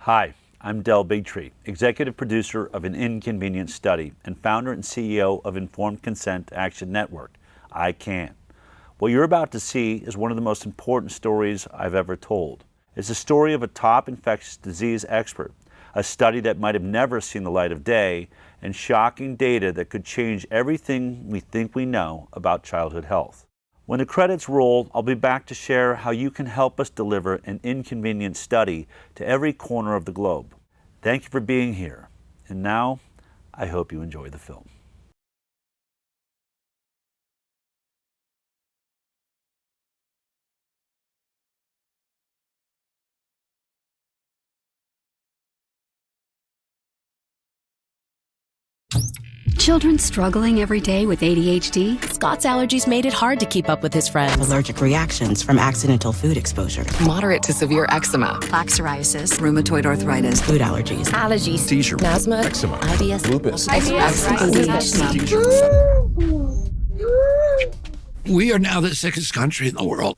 Hi, I'm Dell Bigtree, executive producer of An Inconvenient Study and founder and CEO of Informed Consent Action Network, ICAN. What you're about to see is one of the most important stories I've ever told. It's the story of a top infectious disease expert, a study that might have never seen the light of day, and shocking data that could change everything we think we know about childhood health. When the credits roll, I'll be back to share how you can help us deliver an inconvenient study to every corner of the globe. Thank you for being here. And now, I hope you enjoy the film. Children struggling every day with ADHD? Scott's allergies made it hard to keep up with his friends. Allergic reactions from accidental food exposure. Moderate to severe eczema. Plaque psoriasis, rheumatoid arthritis, Food allergies. Allergies. Seizure. Asthma. Eczema. IBS. Lupus. We are now the sickest country in the world.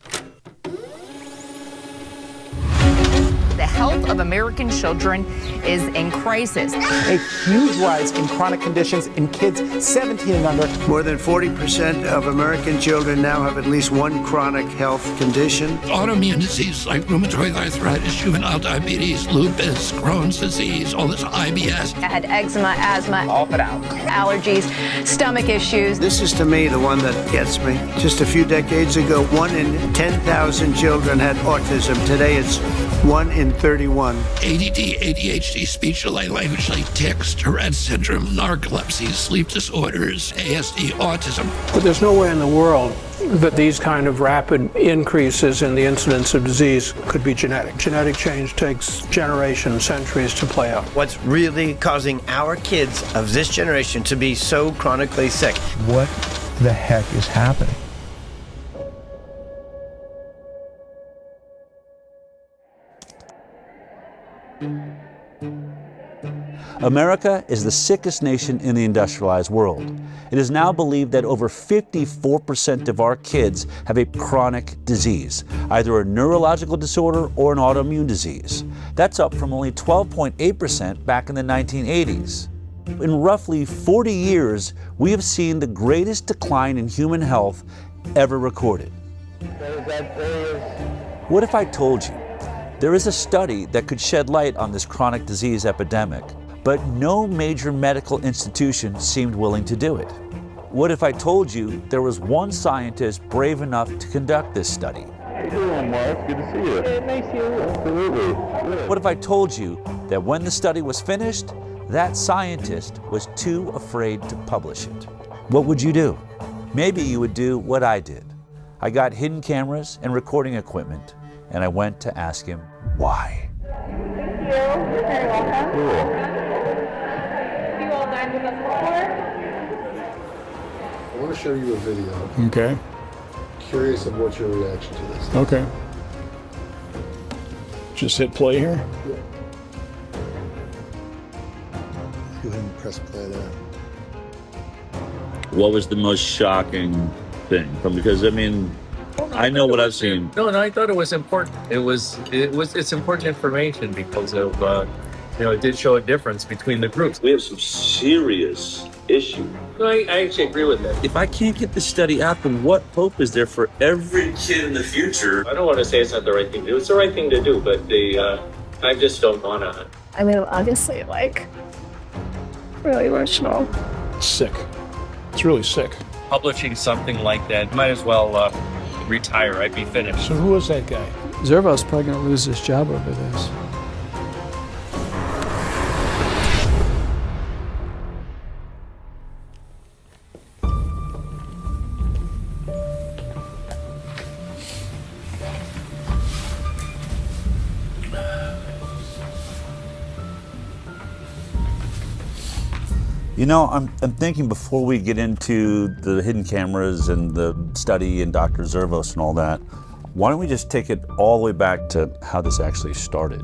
The health of American children is in crisis. A huge rise in chronic conditions in kids 17 and under. More than 40% of American children now have at least one chronic health condition. Autoimmune disease like rheumatoid arthritis, juvenile diabetes, lupus, Crohn's disease, all this IBS. I had eczema, asthma, all but out. Allergies, stomach issues. This is to me the one that gets me. Just a few decades ago, 1 in 10,000 children had autism. Today it's 1 in 31. ADD, ADHD, speech delay, language delay, tics, Tourette syndrome, narcolepsy, sleep disorders, ASD, autism. But there's no way in the world that these kind of rapid increases in the incidence of disease could be genetic. Genetic change takes generations, centuries to play out. What's really causing our kids of this generation to be so chronically sick? What the heck is happening? America is the sickest nation in the industrialized world. It is now believed that over 54% of our kids have a chronic disease, either a neurological disorder or an autoimmune disease. That's up from only 12.8% back in the 1980s. In roughly 40 years, we have seen the greatest decline in human health ever recorded. What if I told you there is a study that could shed light on this chronic disease epidemic, but no major medical institution seemed willing to do it? What if I told you there was one scientist brave enough to conduct this study? How you doing, Mark? Good to see you. Yeah, nice to see you. Absolutely. Good. What if I told you that when the study was finished, that scientist was too afraid to publish it? What would you do? Maybe you would do what I did. I got hidden cameras and recording equipment, and I went to ask him why. Thank you. You're very welcome. Cool. Have you all dined with us before? I want to show you a video. Okay. Curious of what's your reaction to this. Okay. Just hit play here. Yeah. Go ahead and press play there. What was the most shocking thing? Because I know what I've seen. No, I thought it was important. It's important information because of it did show a difference between the groups. We have some serious issues. No, I actually agree with that. If I can't get this study out, then what hope is there for every kid in the future? I don't want to say it's not the right thing to do. It's the right thing to do, but I just don't want to. Obviously, really emotional. Sick. It's really sick. Publishing something like that, might as well retire. I'd be finished. So who was that guy? Zervo's probably going to lose his job over this. I'm thinking before we get into the hidden cameras and the study and Dr. Zervos and all that, why don't we just take it all the way back to how this actually started?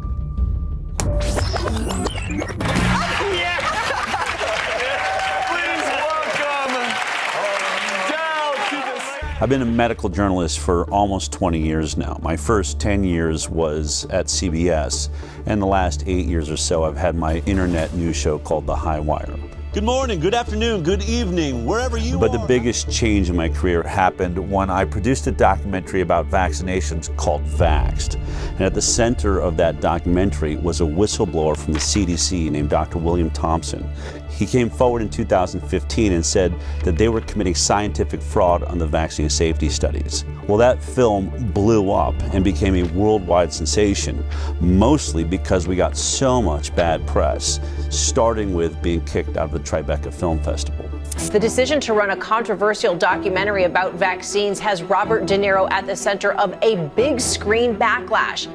I've been a medical journalist for almost 20 years now. My first 10 years was at CBS, and the last 8 years or so I've had my internet news show called The High Wire. Good morning, good afternoon, good evening, wherever you are. But the biggest change in my career happened when I produced a documentary about vaccinations called Vaxxed. And at the center of that documentary was a whistleblower from the CDC named Dr. William Thompson. He came forward in 2015 and said that they were committing scientific fraud on the vaccine safety studies. Well, that film blew up and became a worldwide sensation, mostly because we got so much bad press, starting with being kicked out of the Tribeca Film Festival. The decision to run a controversial documentary about vaccines has Robert De Niro at the center of a big screen backlash.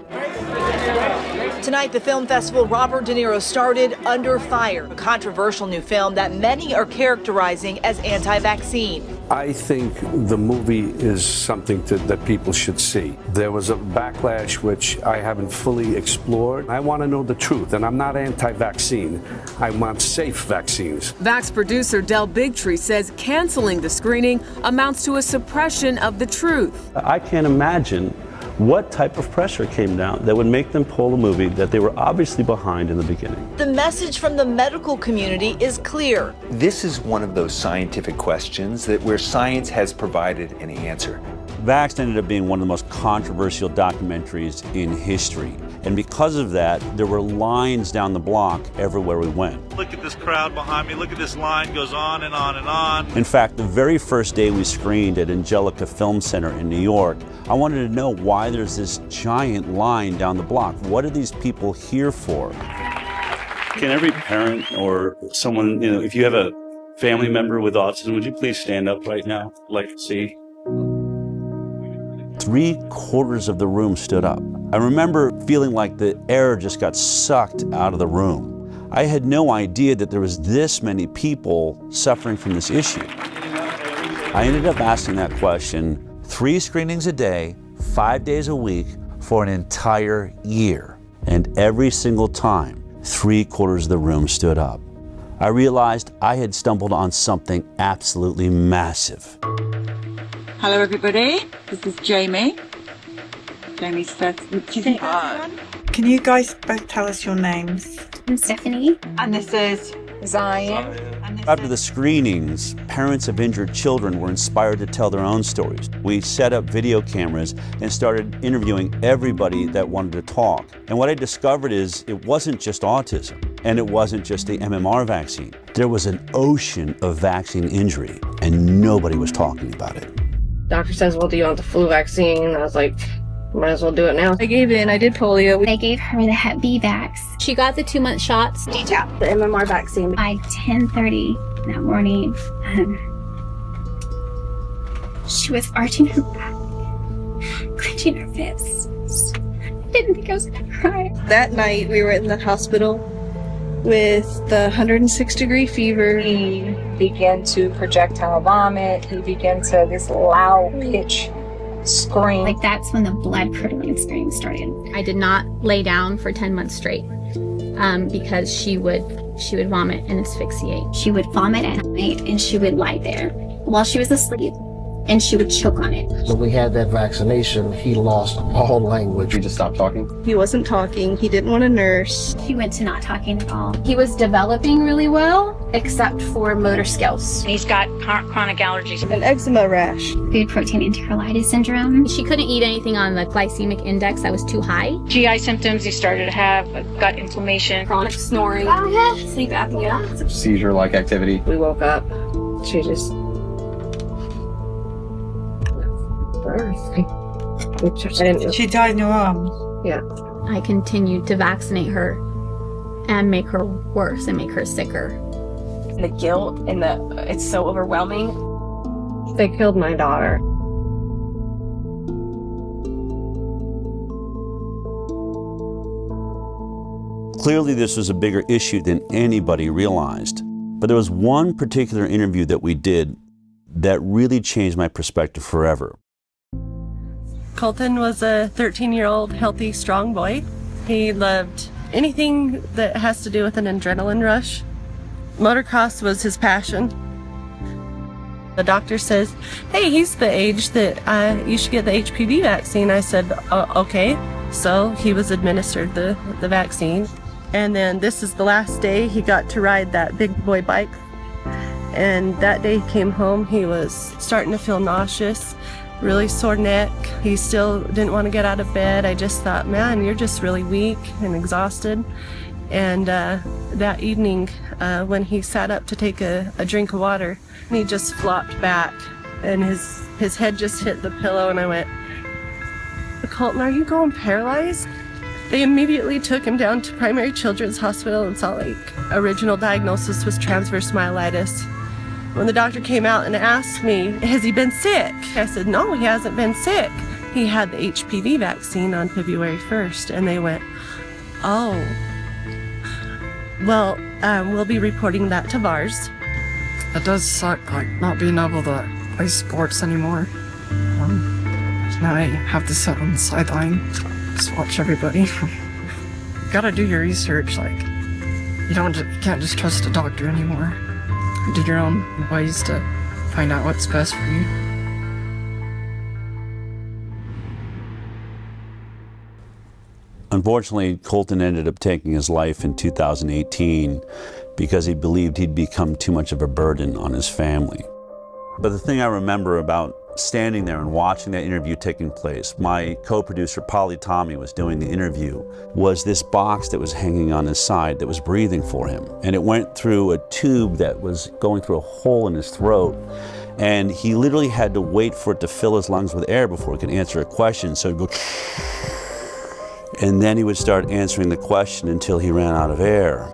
Tonight, the film festival Robert De Niro started under fire, a controversial new film that many are characterizing as anti-vaccine. I think the movie is something that people should see. There was a backlash which I haven't fully explored. I want to know the truth, and I'm not anti-vaccine. I want safe vaccines. Vax producer Dell Bigtree says canceling the screening amounts to a suppression of the truth. I can't imagine what type of pressure came down that would make them pull a movie that they were obviously behind in the beginning. The message from the medical community is clear. This is one of those scientific questions that where science has provided an answer. Vaxxed ended up being one of the most controversial documentaries in history. And because of that, there were lines down the block everywhere we went. Look at this crowd behind me. Look at this line, goes on and on and on. In fact, the very first day we screened at Angelica Film Center in New York, I wanted to know why there's this giant line down the block. What are these people here for? Can every parent or someone, if you have a family member with autism, would you please stand up right now? I'd like to see. 3/4 of the room stood up. I remember feeling like the air just got sucked out of the room. I had no idea that there was this many people suffering from this issue. I ended up asking that question 3 screenings a day, 5 days a week for an entire year. And every single time, 3/4 of the room stood up. I realized I had stumbled on something absolutely massive. Hello everybody, this is Jamie. Jamie's first. Can you guys both tell us your names? I'm Stephanie. And this is Zion. After the screenings, parents of injured children were inspired to tell their own stories. We set up video cameras and started interviewing everybody that wanted to talk. And what I discovered is it wasn't just autism, and it wasn't just the MMR vaccine. There was an ocean of vaccine injury, and nobody was talking about it. Doctor says, well, do you want the flu vaccine? I was like, might as well do it now. I gave in. I did polio. I gave her the Hep B vax. She got the 2-month shots. Detail. The MMR vaccine. By 10:30 that morning, she was arching her back, clenching her fists. I didn't think I was going to cry. That night, we were in the hospital with the 106-degree fever. He began to projectile vomit. He began to this loud pitch scream. Like that's when the blood curdling scream started. I did not lay down for 10 months straight because she would vomit and asphyxiate. She would vomit at night and she would lie there while she was asleep and she would choke on it. When we had that vaccination, he lost all language. He just stopped talking? He wasn't talking. He didn't want to nurse. He went to not talking at all. He was developing really well, except for motor skills. He's got chronic allergies. An eczema rash. Food protein enterolitis syndrome. She couldn't eat anything on the glycemic index that was too high. GI symptoms, he started to have gut inflammation. Chronic snoring. Sleep apnea. Seizure-like activity. We woke up. She just... She died in your arms? Yeah. I continued to vaccinate her and make her worse and make her sicker. The guilt and it's so overwhelming. They killed my daughter. Clearly, this was a bigger issue than anybody realized. But there was one particular interview that we did that really changed my perspective forever. Colton was a 13-year-old healthy, strong boy. He loved anything that has to do with an adrenaline rush. Motocross was his passion. The doctor says, hey, he's the age that you should get the HPV vaccine. I said, okay. So he was administered the vaccine. And then this is the last day he got to ride that big boy bike. And that day he came home, he was starting to feel nauseous, really sore neck. He still didn't want to get out of bed. I just thought, man, you're just really weak and exhausted. And that evening, when he sat up to take a drink of water, he just flopped back and his head just hit the pillow, and I went, Colton, are you going paralyzed? They immediately took him down to Primary Children's Hospital in Salt Lake. Original diagnosis was transverse myelitis. When the doctor came out and asked me, has he been sick? I said, no, he hasn't been sick. He had the HPV vaccine on February 1st, and they went, oh. Well, we'll be reporting that to VARS. It does suck, like, not being able to play sports anymore. Now I have to sit on the sideline, just watch everybody. You gotta do your research, like, you can't just trust a doctor anymore. Do your own ways to find out what's best for you. Unfortunately, Colton ended up taking his life in 2018 because he believed he'd become too much of a burden on his family. But the thing I remember about standing there and watching that interview taking place, my co-producer Polly Tommy was doing the interview, was this box that was hanging on his side that was breathing for him. And it went through a tube that was going through a hole in his throat. And he literally had to wait for it to fill his lungs with air before he could answer a question. So he'd go, and then he would start answering the question until he ran out of air.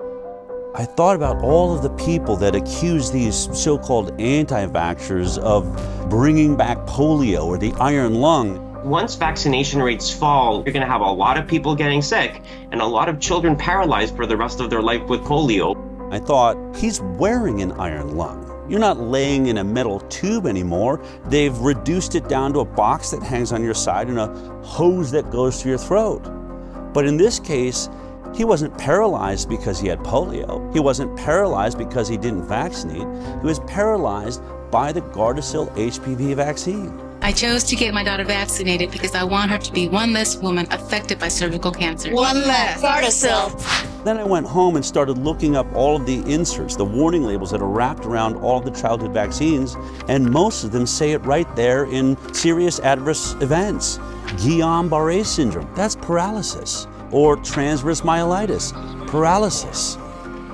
I thought about all of the people that accuse these so-called anti-vaxxers of bringing back polio or the iron lung. Once vaccination rates fall, you're going to have a lot of people getting sick and a lot of children paralyzed for the rest of their life with polio. I thought, he's wearing an iron lung. You're not laying in a metal tube anymore. They've reduced it down to a box that hangs on your side and a hose that goes through your throat. But in this case, he wasn't paralyzed because he had polio. He wasn't paralyzed because he didn't vaccinate. He was paralyzed by the Gardasil HPV vaccine. I chose to get my daughter vaccinated because I want her to be one less woman affected by cervical cancer. One less. Gardasil. Then I went home and started looking up all of the inserts, the warning labels that are wrapped around all of the childhood vaccines, and most of them say it right there in serious adverse events. Guillain-Barré syndrome, that's paralysis. Or transverse myelitis, paralysis.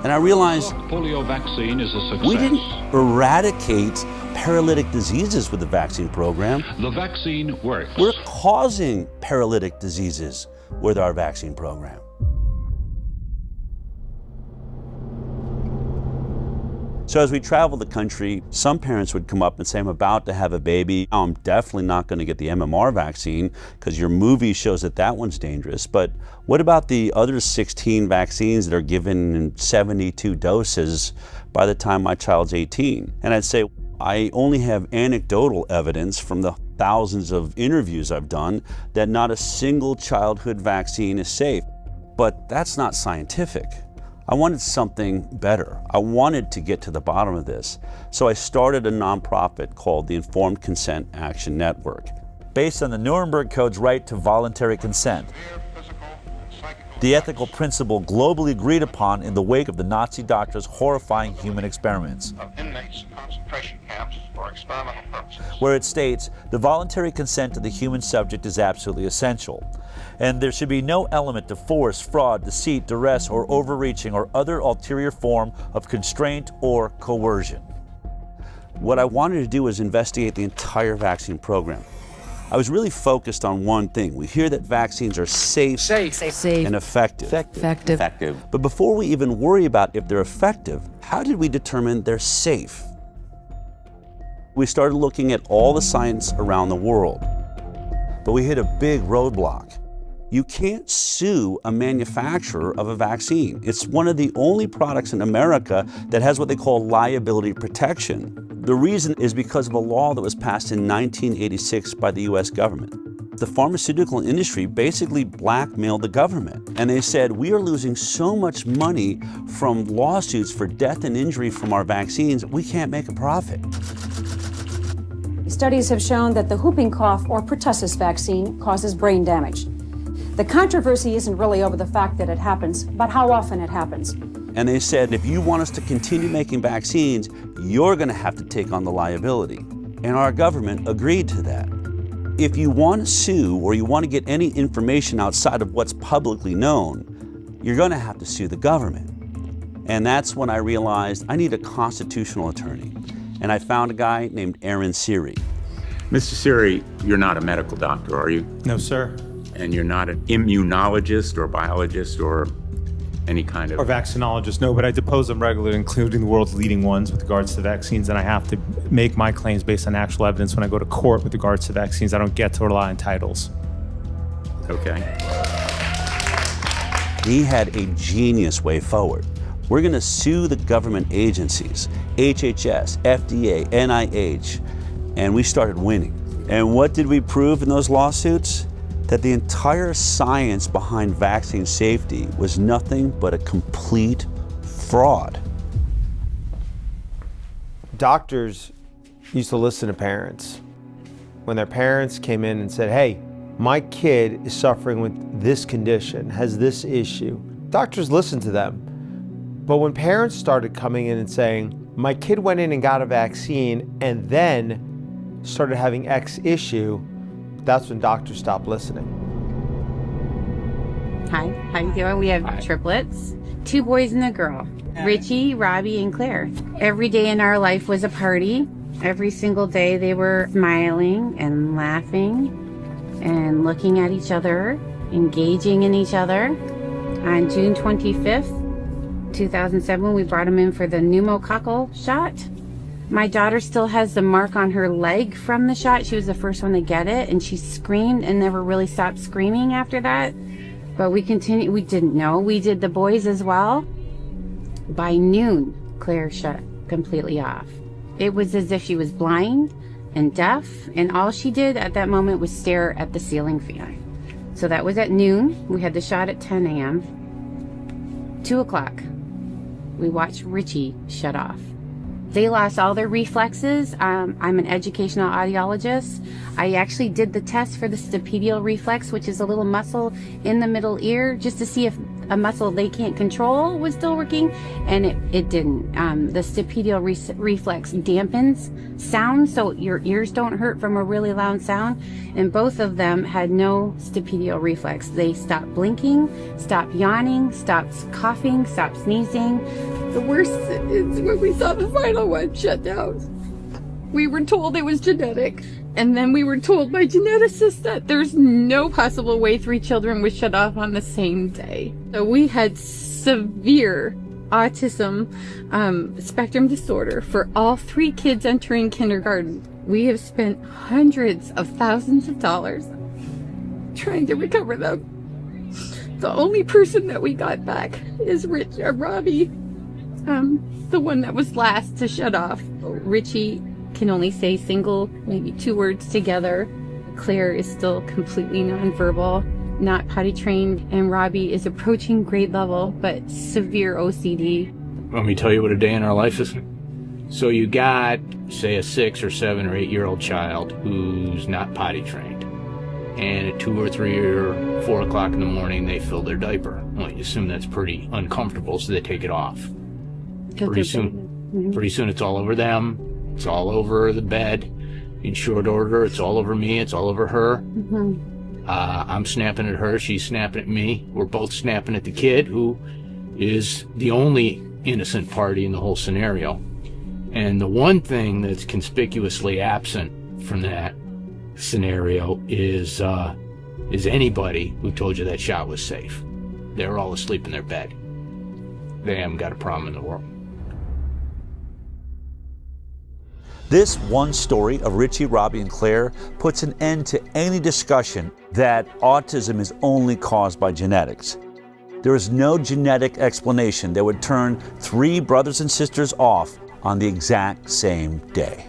And I realized polio vaccine is a success. We didn't eradicate paralytic diseases with the vaccine program. The vaccine works. We're causing paralytic diseases with our vaccine program. So as we traveled the country, some parents would come up and say, I'm about to have a baby. I'm definitely not going to get the MMR vaccine because your movie shows that that one's dangerous. But what about the other 16 vaccines that are given in 72 doses by the time my child's 18? And I'd say, I only have anecdotal evidence from the thousands of interviews I've done that not a single childhood vaccine is safe. But that's not scientific. I wanted something better. I wanted to get to the bottom of this. So I started a nonprofit called the Informed Consent Action Network. Based on the Nuremberg Code's right to voluntary consent, the ethical principle globally agreed upon in the wake of the Nazi doctors' horrifying human experiments, of inmates in concentration camps for experimental purposes, where it states the voluntary consent of the human subject is absolutely essential, and there should be no element of force, fraud, deceit, duress, or overreaching or other ulterior form of constraint or coercion. What I wanted to do was investigate the entire vaccine program. I was really focused on one thing. We hear that vaccines are safe. And effective. But before we even worry about if they're effective, how did we determine they're safe? We started looking at all the science around the world, but we hit a big roadblock. You can't sue a manufacturer of a vaccine. It's one of the only products in America that has what they call liability protection. The reason is because of a law that was passed in 1986 by the US government. The pharmaceutical industry basically blackmailed the government, and they said, we are losing so much money from lawsuits for death and injury from our vaccines, we can't make a profit. studies have shown that the whooping cough or pertussis vaccine causes brain damage. The controversy isn't really over the fact that it happens, but how often it happens. And they said, if you want us to continue making vaccines, you're going to have to take on the liability. And our government agreed to that. If you want to sue or you want to get any information outside of what's publicly known, you're going to have to sue the government. And that's when I realized I need a constitutional attorney. And I found a guy named Aaron Siri. Mr. Siri, you're not a medical doctor, are you? No, sir. And you're not an immunologist or biologist or any kind of... Or vaccinologist, no, but I depose them regularly, including the world's leading ones with regards to vaccines, and I have to make my claims based on actual evidence when I go to court with regards to vaccines. I don't get to rely on titles. Okay. He had a genius way forward. We're going to sue the government agencies, HHS, FDA, NIH, and we started winning. And what did we prove in those lawsuits? That the entire science behind vaccine safety was nothing but a complete fraud. Doctors used to listen to parents. When their parents came in and said, hey, my kid is suffering with this condition, has this issue, doctors listened to them. But when parents started coming in and saying, my kid went in and got a vaccine and then started having X issue, that's when doctors stopped listening. Hi, how you doing? We have triplets, 2 boys and a girl, Richie, Robbie, and Claire. Every day in our life was a party. Every single day they were smiling and laughing and looking at each other, engaging in each other. On June 25th, 2007, we brought them in for the pneumococcal shot. My daughter still has the mark on her leg from the shot. She was the first one to get it, and she screamed and never really stopped screaming after that. But we continued. We didn't know. We did the boys as well. By noon, Claire shut completely off. It was as if she was blind and deaf, and all she did at that moment was stare at the ceiling fan. So that was at noon. We had the shot at 10 a.m. 2 o'clock, we watched Richie shut off. They lost all their reflexes. I'm an educational audiologist. I actually did the test for the stapedial reflex, which is a little muscle in the middle ear, just to see if a muscle they can't control was still working, and it didn't. The stapedial reflex dampens sound, so your ears don't hurt from a really loud sound, and both of them had no stapedial reflex. They stopped blinking, stopped yawning, stopped coughing, stopped sneezing. The worst is when we saw the final one shut down. We were told it was genetic, and then we were told by geneticists that there's no possible way 3 children would shut off on the same day. So we had severe autism spectrum disorder for all 3 kids entering kindergarten. We have spent hundreds of thousands of dollars trying to recover them. The only person that we got back is Robbie, the one that was last to shut off. Richie can only say single, maybe 2 words together. Claire is still completely nonverbal, not potty trained, and Robbie is approaching grade level, but severe OCD. Want me to tell you what a day in our life is? So you got, say, a 6 or 7 or 8-year-old child who's not potty trained. And at 2 or 3 or 4 o'clock in the morning, they fill their diaper. Well, you assume that's pretty uncomfortable, so they take it off. Pretty soon it's all over them. It's all over the bed. In short order, it's all over me. It's all over her. I'm snapping at her. She's snapping at me. We're both snapping at the kid, who is the only innocent party in the whole scenario. And the one thing that's conspicuously absent from that scenario is anybody who told you that shot was safe. They're all asleep in their bed. They haven't got a problem in the world. This one story of Richie, Robbie, and Claire puts an end to any discussion that autism is only caused by genetics. There is no genetic explanation that would turn 3 brothers and sisters off on the exact same day.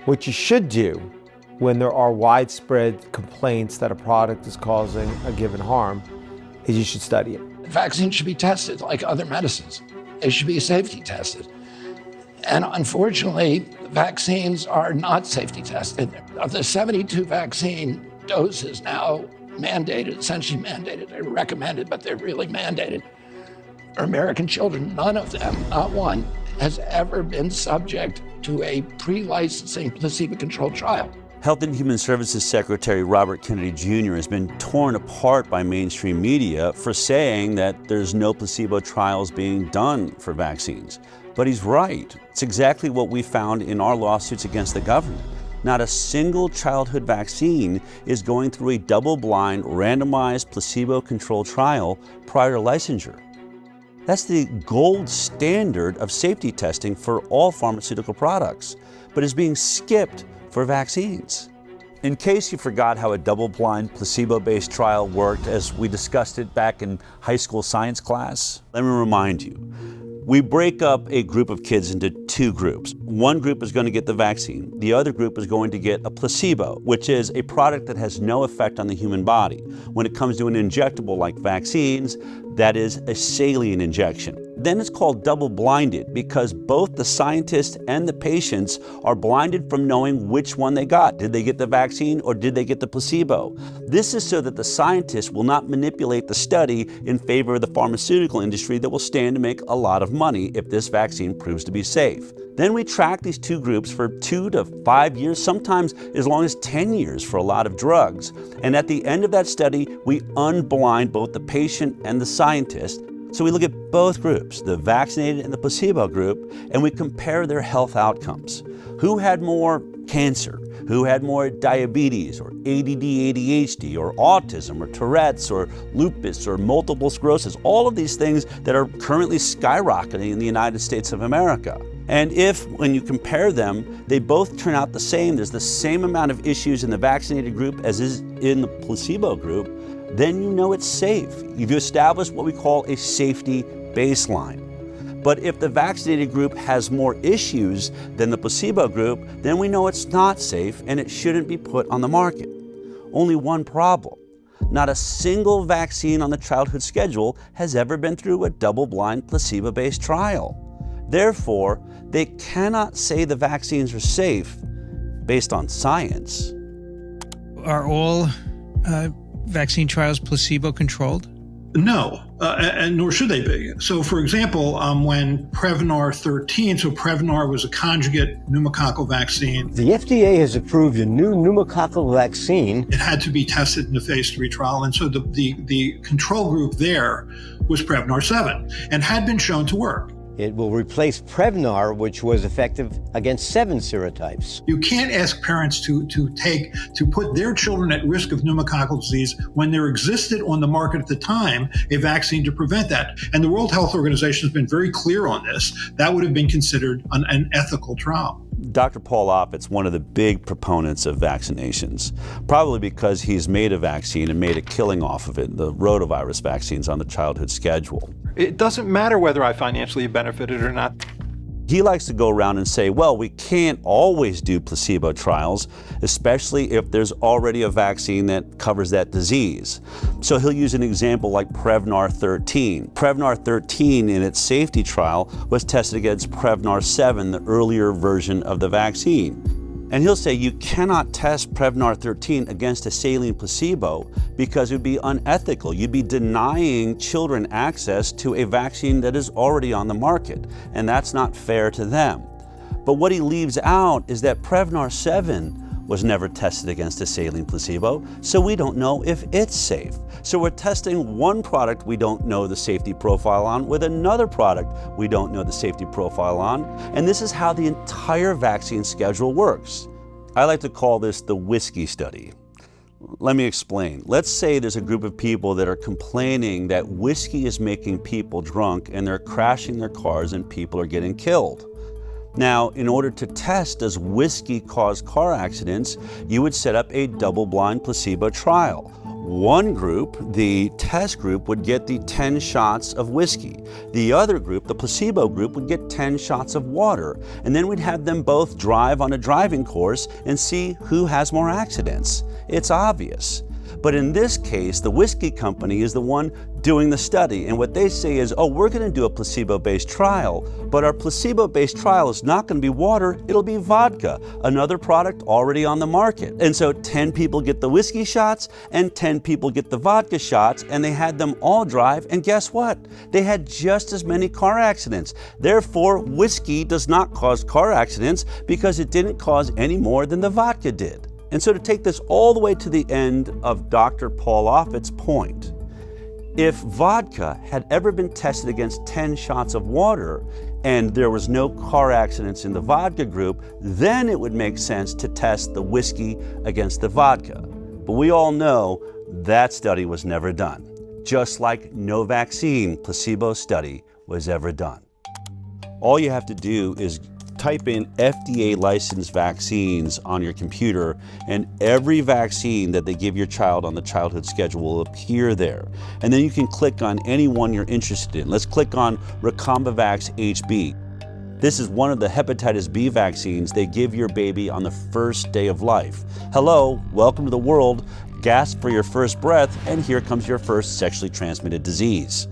What you should do when there are widespread complaints that a product is causing a given harm is you should study it. Vaccines should be tested like other medicines. They should be safety tested. And unfortunately, vaccines are not safety tested. Of the 72 vaccine doses now mandated, essentially mandated, they're recommended, but they're really mandated, for American children, none of them, not one, has ever been subject to a pre-licensing placebo-controlled trial. Health and Human Services Secretary Robert Kennedy Jr. has been torn apart by mainstream media for saying that there's no placebo trials being done for vaccines. But he's right. It's exactly what we found in our lawsuits against the government. Not a single childhood vaccine is going through a double-blind, randomized, placebo-controlled trial prior to licensure. That's the gold standard of safety testing for all pharmaceutical products, but is being skipped for vaccines. In case you forgot how a double-blind, placebo-based trial worked as we discussed it back in high school science class, let me remind you. We break up a group of kids into two groups. One group is going to get the vaccine. The other group is going to get a placebo, which is a product that has no effect on the human body. When it comes to an injectable like vaccines, that is a saline injection. Then it's called double-blinded because both the scientists and the patients are blinded from knowing which one they got. Did they get the vaccine or did they get the placebo? This is so that the scientists will not manipulate the study in favor of the pharmaceutical industry that will stand to make a lot of money if this vaccine proves to be safe. Then we track these two groups for 2 to 5 years, sometimes as long as 10 years for a lot of drugs. And at the end of that study, we unblind both the patient and the scientist. So we look at both groups, the vaccinated and the placebo group, and we compare their health outcomes. Who had more cancer? Who had more diabetes or ADD, ADHD or autism or Tourette's or lupus or multiple sclerosis? All of these things that are currently skyrocketing in the United States of America. And if, when you compare them, they both turn out the same, there's the same amount of issues in the vaccinated group as is in the placebo group, then you know it's safe. You've established what we call a safety baseline. But if the vaccinated group has more issues than the placebo group, then we know it's not safe and it shouldn't be put on the market. Only one problem. Not a single vaccine on the childhood schedule has ever been through a double-blind, placebo-based trial. Therefore, they cannot say the vaccines are safe based on science. Are all vaccine trials placebo-controlled? No, and nor should they be. So, for example, when Prevnar 13, so Prevnar was a conjugate pneumococcal vaccine. The FDA has approved a new pneumococcal vaccine. It had to be tested in a phase 3 trial, and so the control group there was Prevnar 7 and had been shown to work. It will replace Prevnar, which was effective against 7 serotypes. You can't ask parents to put their children at risk of pneumococcal disease when there existed on the market at the time a vaccine to prevent that. And the World Health Organization has been very clear on this. That would have been considered an ethical trial. Dr. Paul Offit's one of the big proponents of vaccinations, probably because he's made a vaccine and made a killing off of it, the rotavirus vaccines on the childhood schedule. It doesn't matter whether I financially benefited or not. He likes to go around and say, well, we can't always do placebo trials, especially if there's already a vaccine that covers that disease. So he'll use an example like Prevnar 13. Prevnar 13 in its safety trial was tested against Prevnar 7, the earlier version of the vaccine. And he'll say you cannot test Prevnar 13 against a saline placebo because it would be unethical. You'd be denying children access to a vaccine that is already on the market, and that's not fair to them. But what he leaves out is that Prevnar 7 was never tested against a saline placebo, so we don't know if it's safe. So we're testing one product we don't know the safety profile on with another product we don't know the safety profile on, and this is how the entire vaccine schedule works. I like to call this the whiskey study. Let me explain. Let's say there's a group of people that are complaining that whiskey is making people drunk and they're crashing their cars and people are getting killed. Now, in order to test does whiskey cause car accidents, you would set up a double-blind placebo trial. One group, the test group, would get the 10 shots of whiskey. The other group, the placebo group, would get 10 shots of water. And then we'd have them both drive on a driving course and see who has more accidents. It's obvious. But in this case, the whiskey company is the one doing the study. And what they say is, oh, we're going to do a placebo-based trial, but our placebo-based trial is not going to be water, it'll be vodka, another product already on the market. And so 10 people get the whiskey shots and 10 people get the vodka shots, and they had them all drive, and guess what? They had just as many car accidents. Therefore, whiskey does not cause car accidents because it didn't cause any more than the vodka did. And so to take this all the way to the end of Dr. Paul Offit's point, if vodka had ever been tested against 10 shots of water and there was no car accidents in the vodka group, then it would make sense to test the whiskey against the vodka. But we all know that study was never done, just like no vaccine placebo study was ever done. All you have to do is type in FDA licensed vaccines on your computer, and every vaccine that they give your child on the childhood schedule will appear there. And then you can click on any one you're interested in. Let's click on Recombavax HB. This is one of the hepatitis B vaccines they give your baby on the first day of life. Hello, welcome to the world. Gasp for your first breath, and here comes your first sexually transmitted disease.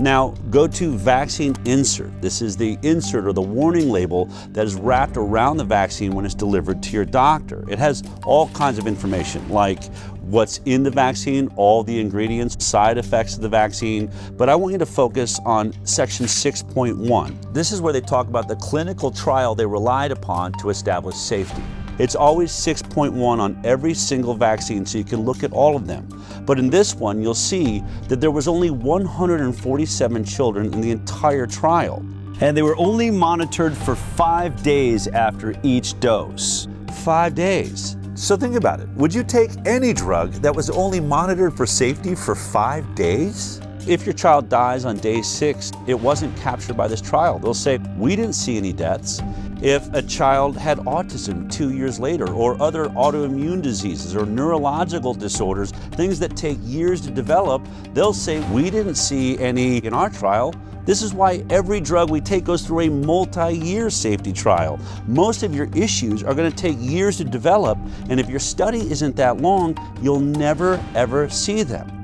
Now, go to vaccine insert. This is the insert or the warning label that is wrapped around the vaccine when it's delivered to your doctor. It has all kinds of information like what's in the vaccine, all the ingredients, side effects of the vaccine, but I want you to focus on section 6.1. This is where they talk about the clinical trial they relied upon to establish safety. It's always 6.1 on every single vaccine, so you can look at all of them. But in this one, you'll see that there was only 147 children in the entire trial. And they were only monitored for 5 days after each dose. 5 days. So think about it. Would you take any drug that was only monitored for safety for 5 days? If your child dies on day 6, it wasn't captured by this trial. They'll say, we didn't see any deaths. If a child had autism 2 years later, or other autoimmune diseases or neurological disorders, things that take years to develop, they'll say, we didn't see any in our trial. This is why every drug we take goes through a multi-year safety trial. Most of your issues are going to take years to develop, and if your study isn't that long, you'll never ever see them.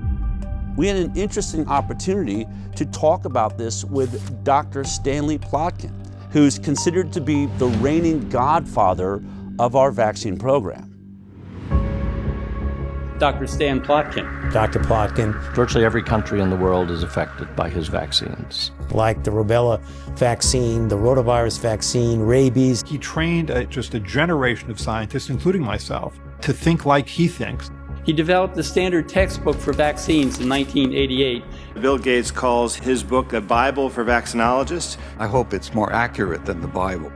We had an interesting opportunity to talk about this with Dr. Stanley Plotkin, who's considered to be the reigning godfather of our vaccine program. Dr. Stan Plotkin. Dr. Plotkin. Virtually every country in the world is affected by his vaccines. Like the rubella vaccine, the rotavirus vaccine, rabies. He trained just a generation of scientists, including myself, to think like he thinks. He developed the standard textbook for vaccines in 1988. Bill Gates calls his book a Bible for vaccinologists. I hope it's more accurate than the Bible.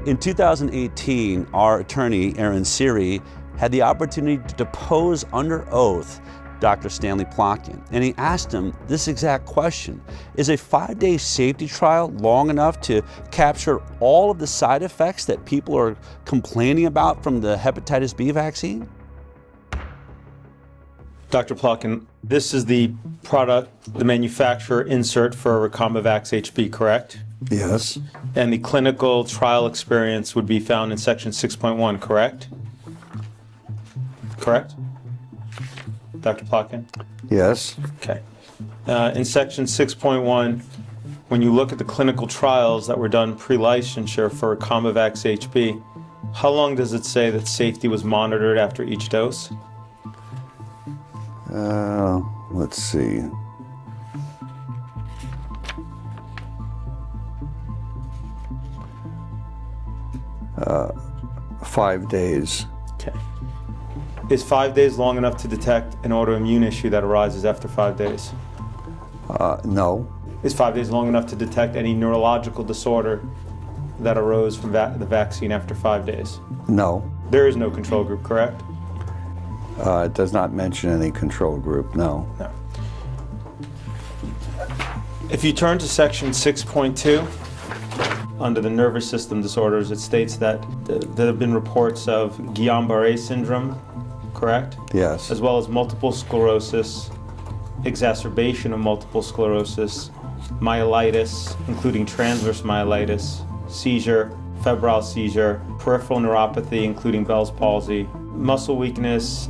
In 2018, our attorney, Aaron Siri, had the opportunity to depose under oath Dr. Stanley Plotkin, and he asked him this exact question: is a 5-day safety trial long enough to capture all of the side effects that people are complaining about from the hepatitis B vaccine? Dr. Plotkin, this is the product, the manufacturer insert for Recombavax HB, correct? Yes. And the clinical trial experience would be found in section 6.1, correct? Correct? Dr. Plotkin? Yes. Okay. In section 6.1, when you look at the clinical trials that were done pre-licensure for Recombavax HB, how long does it say that safety was monitored after each dose? Let's see. Uh, 5 days. Okay. Is 5 days long enough to detect an autoimmune issue that arises after 5 days? No. Is 5 days long enough to detect any neurological disorder that arose from the vaccine after 5 days? No. There is no control group, correct? It does not mention any control group, no. No. If you turn to section 6.2, under the nervous system disorders, it states that there have been reports of Guillain-Barré syndrome, correct? Yes. As well as multiple sclerosis, exacerbation of multiple sclerosis, myelitis, including transverse myelitis, seizure, febrile seizure, peripheral neuropathy, including Bell's palsy, muscle weakness,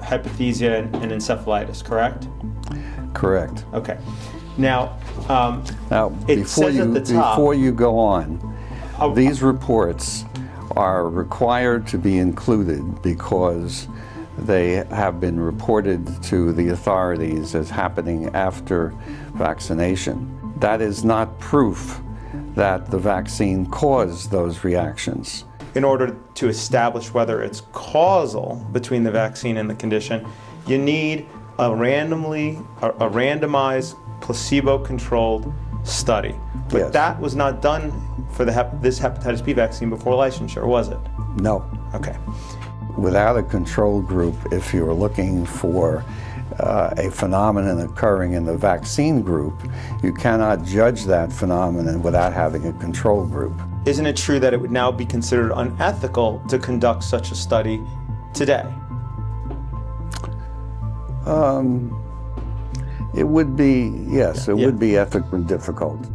hypothesia and encephalitis, correct? Correct. Okay. Now, it before says at the top, before you go on, these reports are required to be included because they have been reported to the authorities as happening after vaccination. That is not proof that the vaccine caused those reactions. in order to establish whether it's causal between the vaccine and the condition, you need a randomized, placebo-controlled study. But Yes. that was not done for this hepatitis B vaccine before licensure, was it? No. Okay. Without a control group, if you're looking for a phenomenon occurring in the vaccine group, you cannot judge that phenomenon without having a control group. Isn't it true that it would now be considered unethical to conduct such a study today? It would be, yes, it would be ethically difficult.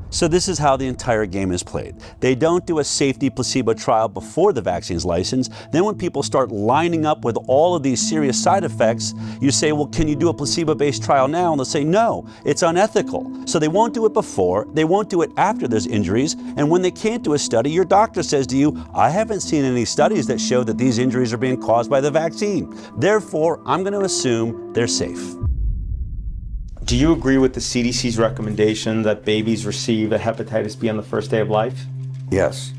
So this is how the entire game is played. They don't do a safety placebo trial before the vaccine's licensed. Then when people start lining up with all of these serious side effects, you say, well, can you do a placebo-based trial now? And they'll say, no, it's unethical. So they won't do it before, they won't do it after there's injuries, and when they can't do a study, your doctor says to you, I haven't seen any studies that show that these injuries are being caused by the vaccine. Therefore, I'm going to assume they're safe. Do you agree with the CDC's recommendation that babies receive a hepatitis B on the first day of life? Yes.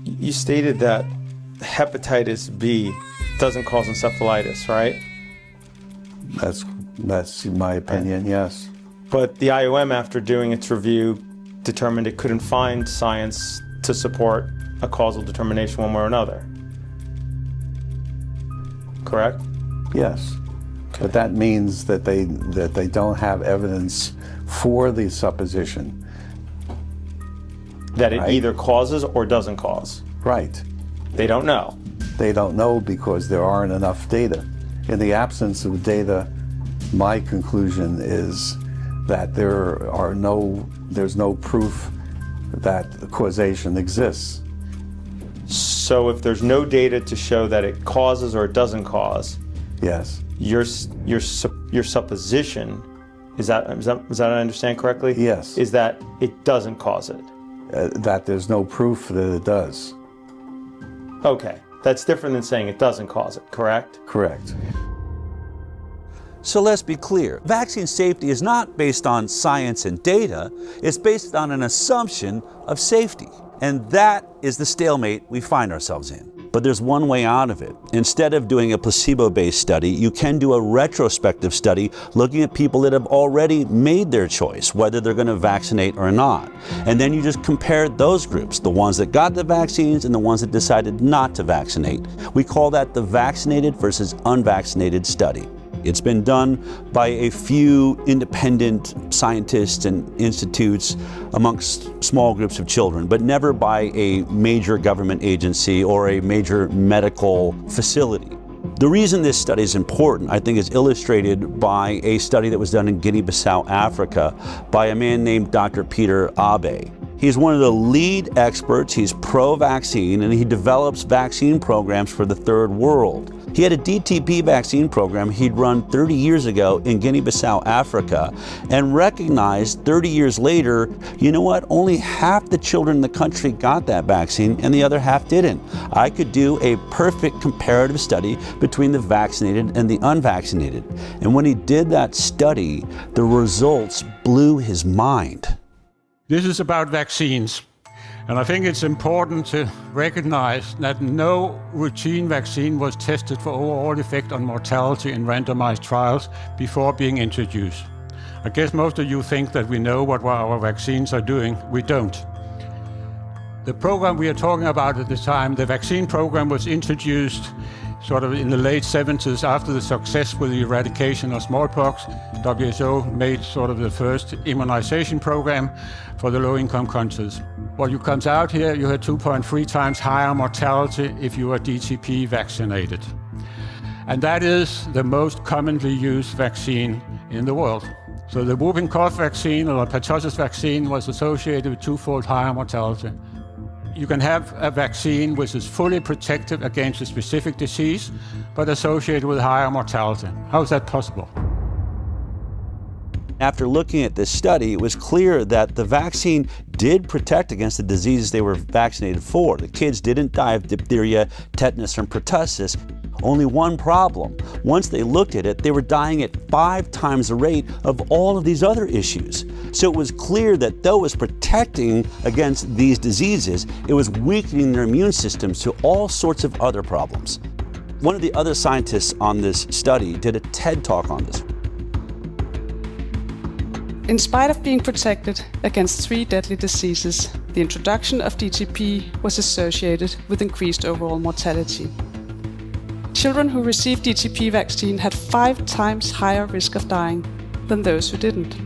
You stated that hepatitis B doesn't cause encephalitis, right? That's my opinion, yes. But the IOM, after doing its review, determined it couldn't find science to support a causal determination one way or another. Correct? Yes. But that means that they don't have evidence for the supposition. That it either causes or doesn't cause. Right. They don't know. They don't know because there aren't enough data. In the absence of data, my conclusion is that there's no proof that causation exists. So if there's no data to show that it causes or it doesn't cause, yes. Your supposition, is that I understand correctly? Yes. Is that it doesn't cause it? That there's no proof that it does. Okay, that's different than saying it doesn't cause it, correct? Correct. So let's be clear. Vaccine safety is not based on science and data, it's based on an assumption of safety. And that is the stalemate we find ourselves in. But there's one way out of it. Instead of doing a placebo-based study, you can do a retrospective study looking at people that have already made their choice, whether they're going to vaccinate or not. And then you just compare those groups, the ones that got the vaccines and the ones that decided not to vaccinate. We call that the vaccinated versus unvaccinated study. It's been done by a few independent scientists and institutes amongst small groups of children, but never by a major government agency or a major medical facility. The reason this study is important, I think, is illustrated by a study that was done in Guinea-Bissau, Africa, by a man named Dr. Peter Abe. He's one of the lead experts, he's pro-vaccine, and he develops vaccine programs for the third world. He had a DTP vaccine program he'd run 30 years ago in Guinea-Bissau, Africa, and recognized 30 years later, you know what, only half the children in the country got that vaccine and the other half didn't. I could do a perfect comparative study between the vaccinated and the unvaccinated. And when he did that study, the results blew his mind. This is about vaccines. And I think it's important to recognize that no routine vaccine was tested for overall effect on mortality in randomized trials before being introduced. I guess most of you think that we know what our vaccines are doing. We don't. The program we are talking about at the time, the vaccine program, was introduced sort of in the late 70s after the success with the eradication of smallpox. WHO made sort of the first immunization program for the low-income countries. What you comes out here, you had 2.3 times higher mortality if you are DTP vaccinated. And that is the most commonly used vaccine in the world. So the whooping cough vaccine or the pertussis vaccine was associated with twofold higher mortality. you can have a vaccine which is fully protective against a specific disease, but associated with higher mortality. How is that possible? After looking at this study, it was clear that the vaccine did protect against the diseases they were vaccinated for. The kids didn't die of diphtheria, tetanus, and pertussis. Only one problem. Once they looked at it, they were dying at 5 times the rate of all of these other issues. So it was clear that though it was protecting against these diseases, it was weakening their immune systems to all sorts of other problems. One of the other scientists on this study did a TED Talk on this. In spite of being protected against 3 deadly diseases, the introduction of DTP was associated with increased overall mortality. Children who received DTP vaccine had 5 times higher risk of dying than those who didn't.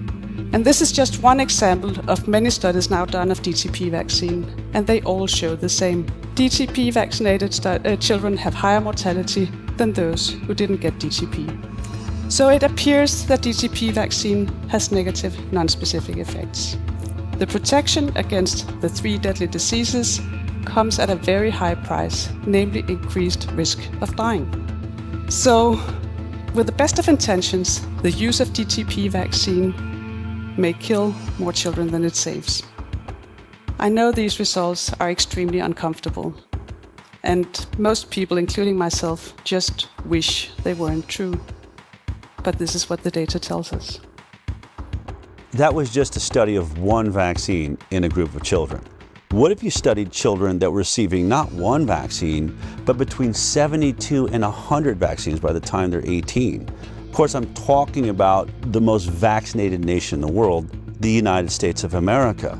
And this is just one example of many studies now done of DTP vaccine, and they all show the same. DTP vaccinated children have higher mortality than those who didn't get DTP. So it appears that DTP vaccine has negative non-specific effects. The protection against the 3 deadly diseases comes at a very high price, namely increased risk of dying. So, with the best of intentions, the use of DTP vaccine may kill more children than it saves. I know these results are extremely uncomfortable, and most people, including myself, just wish they weren't true. But this is what the data tells us. That was just a study of one vaccine in a group of children. What if you studied children that were receiving not one vaccine, but between 72 and 100 vaccines by the time they're 18? Of course, I'm talking about the most vaccinated nation in the world, the United States of America.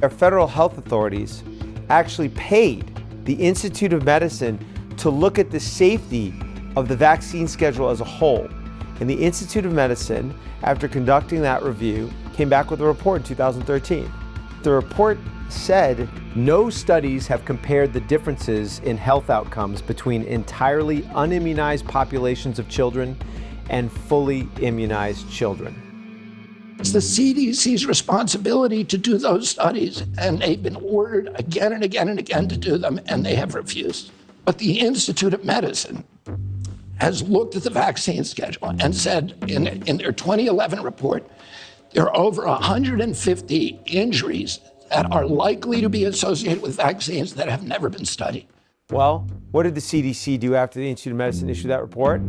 Our federal health authorities actually paid the Institute of Medicine to look at the safety of the vaccine schedule as a whole. And the Institute of Medicine, after conducting that review, came back with a report in 2013. The report said no studies have compared the differences in health outcomes between entirely unimmunized populations of children and fully immunized children. It's the CDC's responsibility to do those studies, and they've been ordered again and again and again to do them, and they have refused. But the Institute of Medicine has looked at the vaccine schedule and said in their 2011 report, there are over 150 injuries that are likely to be associated with vaccines that have never been studied. Well, what did the CDC do after the Institute of Medicine issued that report?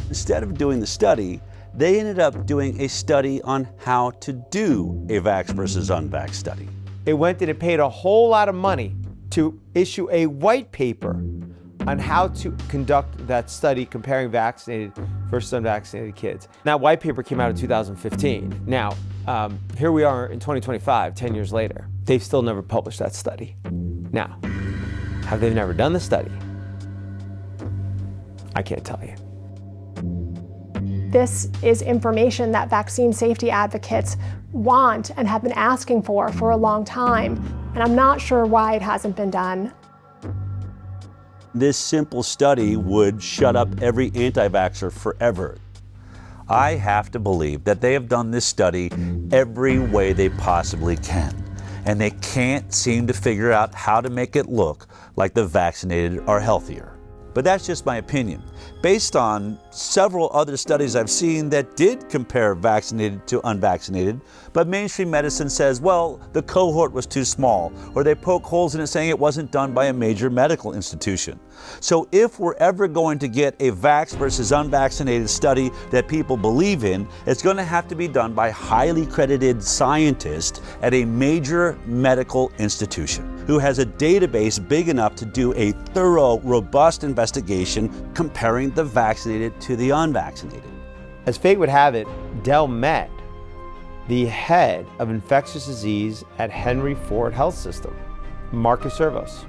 Instead of doing the study, they ended up doing a study on how to do a vax versus unvax study. It went and it paid a whole lot of money to issue a white paper on how to conduct that study comparing vaccinated versus unvaccinated kids. That white paper came out in 2015. Now, here we are in 2025, 10 years later. They've still never published that study. Now, have they never done the study? I can't tell you. This is information that vaccine safety advocates want and have been asking for a long time, and I'm not sure why it hasn't been done. This simple study would shut up every anti-vaxxer forever. I have to believe that they have done this study every way they possibly can, and they can't seem to figure out how to make it look like the vaccinated are healthier. But that's just my opinion, based on several other studies I've seen that did compare vaccinated to unvaccinated, but mainstream medicine says, well, the cohort was too small, or they poke holes in it saying it wasn't done by a major medical institution. So if we're ever going to get a vax versus unvaccinated study that people believe in, it's going to have to be done by highly credited scientists at a major medical institution who has a database big enough to do a thorough, robust investigation comparing the vaccinated to the unvaccinated. As fate would have it, Dell met the head of infectious disease at Henry Ford Health System, Marcus Servos.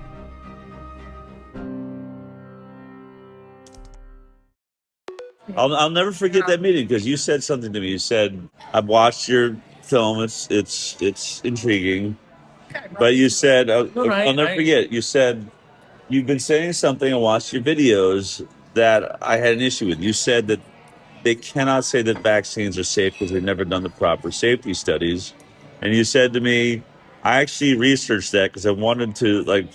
I'll never forget that meeting because you said something to me. You said, "I've watched your film. It's intriguing." But you said, I'll never forget. You said you've been saying something and watched your videos that I had an issue with. You said that they cannot say that vaccines are safe because they've never done the proper safety studies. And you said to me, I actually researched that because I wanted to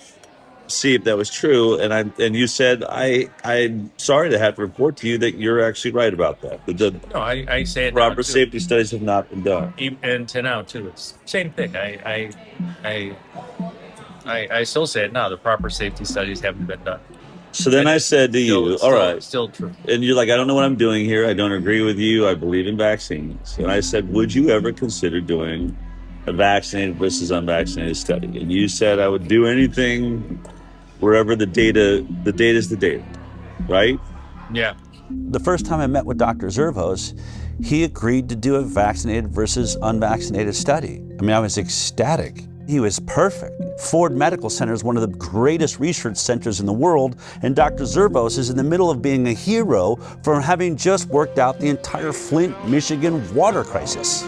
see if that was true, and you said I'm sorry to have to report to you that you're actually right about that. No, I say it proper now, too. safety studies have not been done. And to now too, it's same thing. I still say it now. The proper safety studies haven't been done. So then I said to you, all right, still true. And you're like, I don't know what I'm doing here. I don't agree with you. I believe in vaccines. And I said, would you ever consider doing a vaccinated versus unvaccinated study? And you said I would do anything wherever the data is the data, right? Yeah. The first time I met with Dr. Zervos, he agreed to do a vaccinated versus unvaccinated study. I mean, I was ecstatic. He was perfect. Ford Medical Center is one of the greatest research centers in the world, and Dr. Zervos is in the middle of being a hero for having just worked out the entire Flint, Michigan water crisis.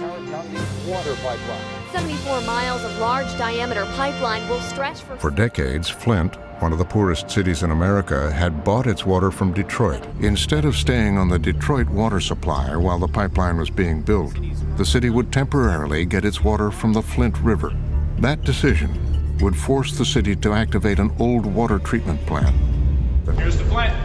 74 miles of large diameter pipeline will stretch For decades, Flint, one of the poorest cities in America, had bought its water from Detroit. Instead of staying on the Detroit water supply while the pipeline was being built, the city would temporarily get its water from the Flint River. That decision would force the city to activate an old water treatment plant. Here's the plant.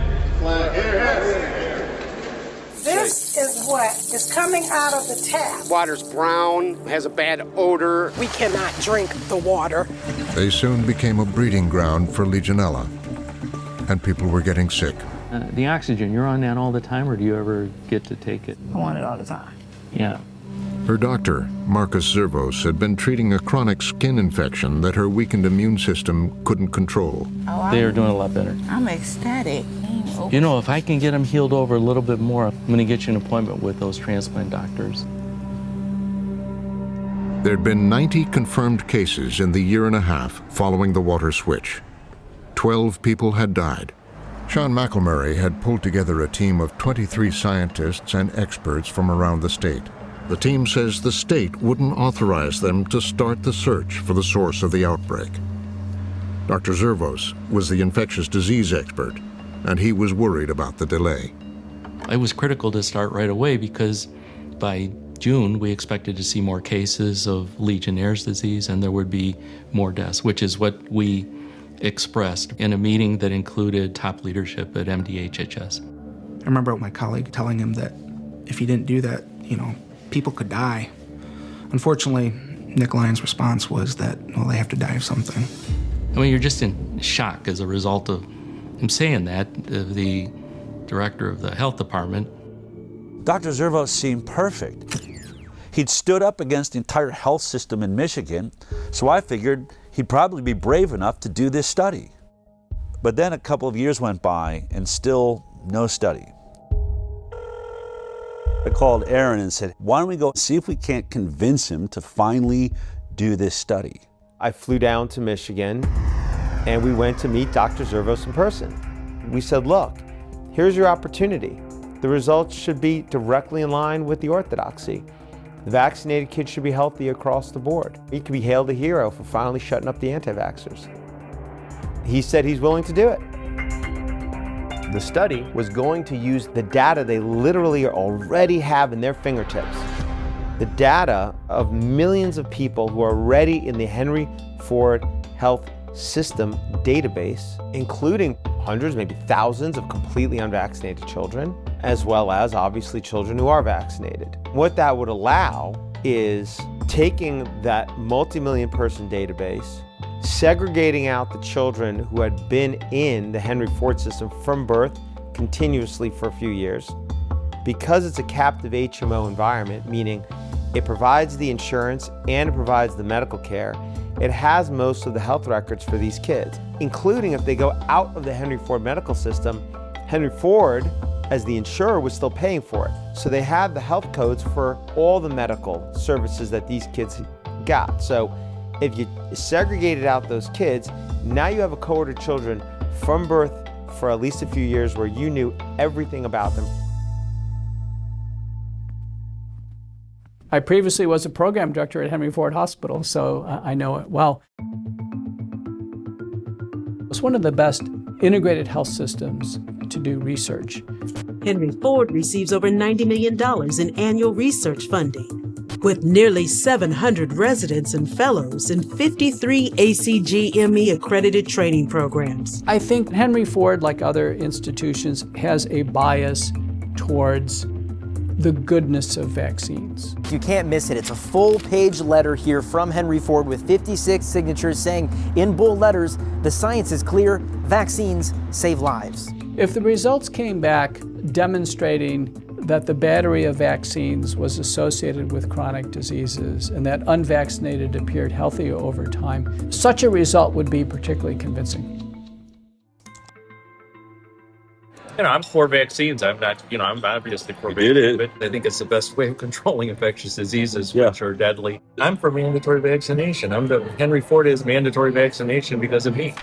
This is what is coming out of the tap. Water's brown, has a bad odor. We cannot drink the water. They soon became a breeding ground for Legionella, and people were getting sick. The oxygen, you're on that all the time, or do you ever get to take it? I want it all the time. Yeah. Her doctor, Marcus Zervos, had been treating a chronic skin infection that her weakened immune system couldn't control. They are doing a lot better. I'm ecstatic. You know, if I can get them healed over a little bit more, I'm going to get you an appointment with those transplant doctors. There'd been 90 confirmed cases in the year and a half following the water switch. 12 people had died. Sean McElmurray had pulled together a team of 23 scientists and experts from around the state. The team says the state wouldn't authorize them to start the search for the source of the outbreak. Dr. Zervos was the infectious disease expert, and he was worried about the delay. It was critical to start right away because by June we expected to see more cases of Legionnaire's disease and there would be more deaths, which is what we expressed in a meeting that included top leadership at MDHHS. I remember my colleague telling him that if he didn't do that, people could die. Unfortunately, Nick Lyon's response was that, well, they have to die of something. I mean, you're just in shock as a result of him saying that, the director of the health department. Dr. Zervos seemed perfect. He'd stood up against the entire health system in Michigan, so I figured he'd probably be brave enough to do this study. But then a couple of years went by and still no study. I called Aaron and said, why don't we go see if we can't convince him to finally do this study? I flew down to Michigan and we went to meet Dr. Zervos in person. We said, look, here's your opportunity. The results should be directly in line with the orthodoxy. The vaccinated kids should be healthy across the board. He could be hailed a hero for finally shutting up the anti-vaxxers. He said he's willing to do it. The study was going to use the data they literally already have in their fingertips. The data of millions of people who are already in the Henry Ford Health System database, including hundreds, maybe thousands of completely unvaccinated children, as well as obviously children who are vaccinated. What that would allow is taking that multi-million person database, segregating out the children who had been in the Henry Ford system from birth continuously for a few years. Because it's a captive HMO environment, meaning it provides the insurance and it provides the medical care, it has most of the health records for these kids, including if they go out of the Henry Ford medical system, Henry Ford, as the insurer, was still paying for it. So they had the health codes for all the medical services that these kids got. So if you segregated out those kids, now you have a cohort of children from birth for at least a few years where you knew everything about them. I previously was a program director at Henry Ford Hospital, so I know it well. It's one of the best integrated health systems to do research. Henry Ford receives over $90 million in annual research funding. with nearly 700 residents and fellows in 53 ACGME accredited training programs. I think Henry Ford, like other institutions, has a bias towards the goodness of vaccines. You can't miss it. It's a full-page letter here from Henry Ford with 56 signatures saying in bold letters, the science is clear, vaccines save lives. If the results came back demonstrating that the battery of vaccines was associated with chronic diseases and that unvaccinated appeared healthier over time, such a result would be particularly convincing. I'm for vaccines. I'm not, I'm obviously for vaccines, but I think it's the best way of controlling infectious diseases, which are deadly. I'm for mandatory vaccination. Henry Ford is mandatory vaccination because of me.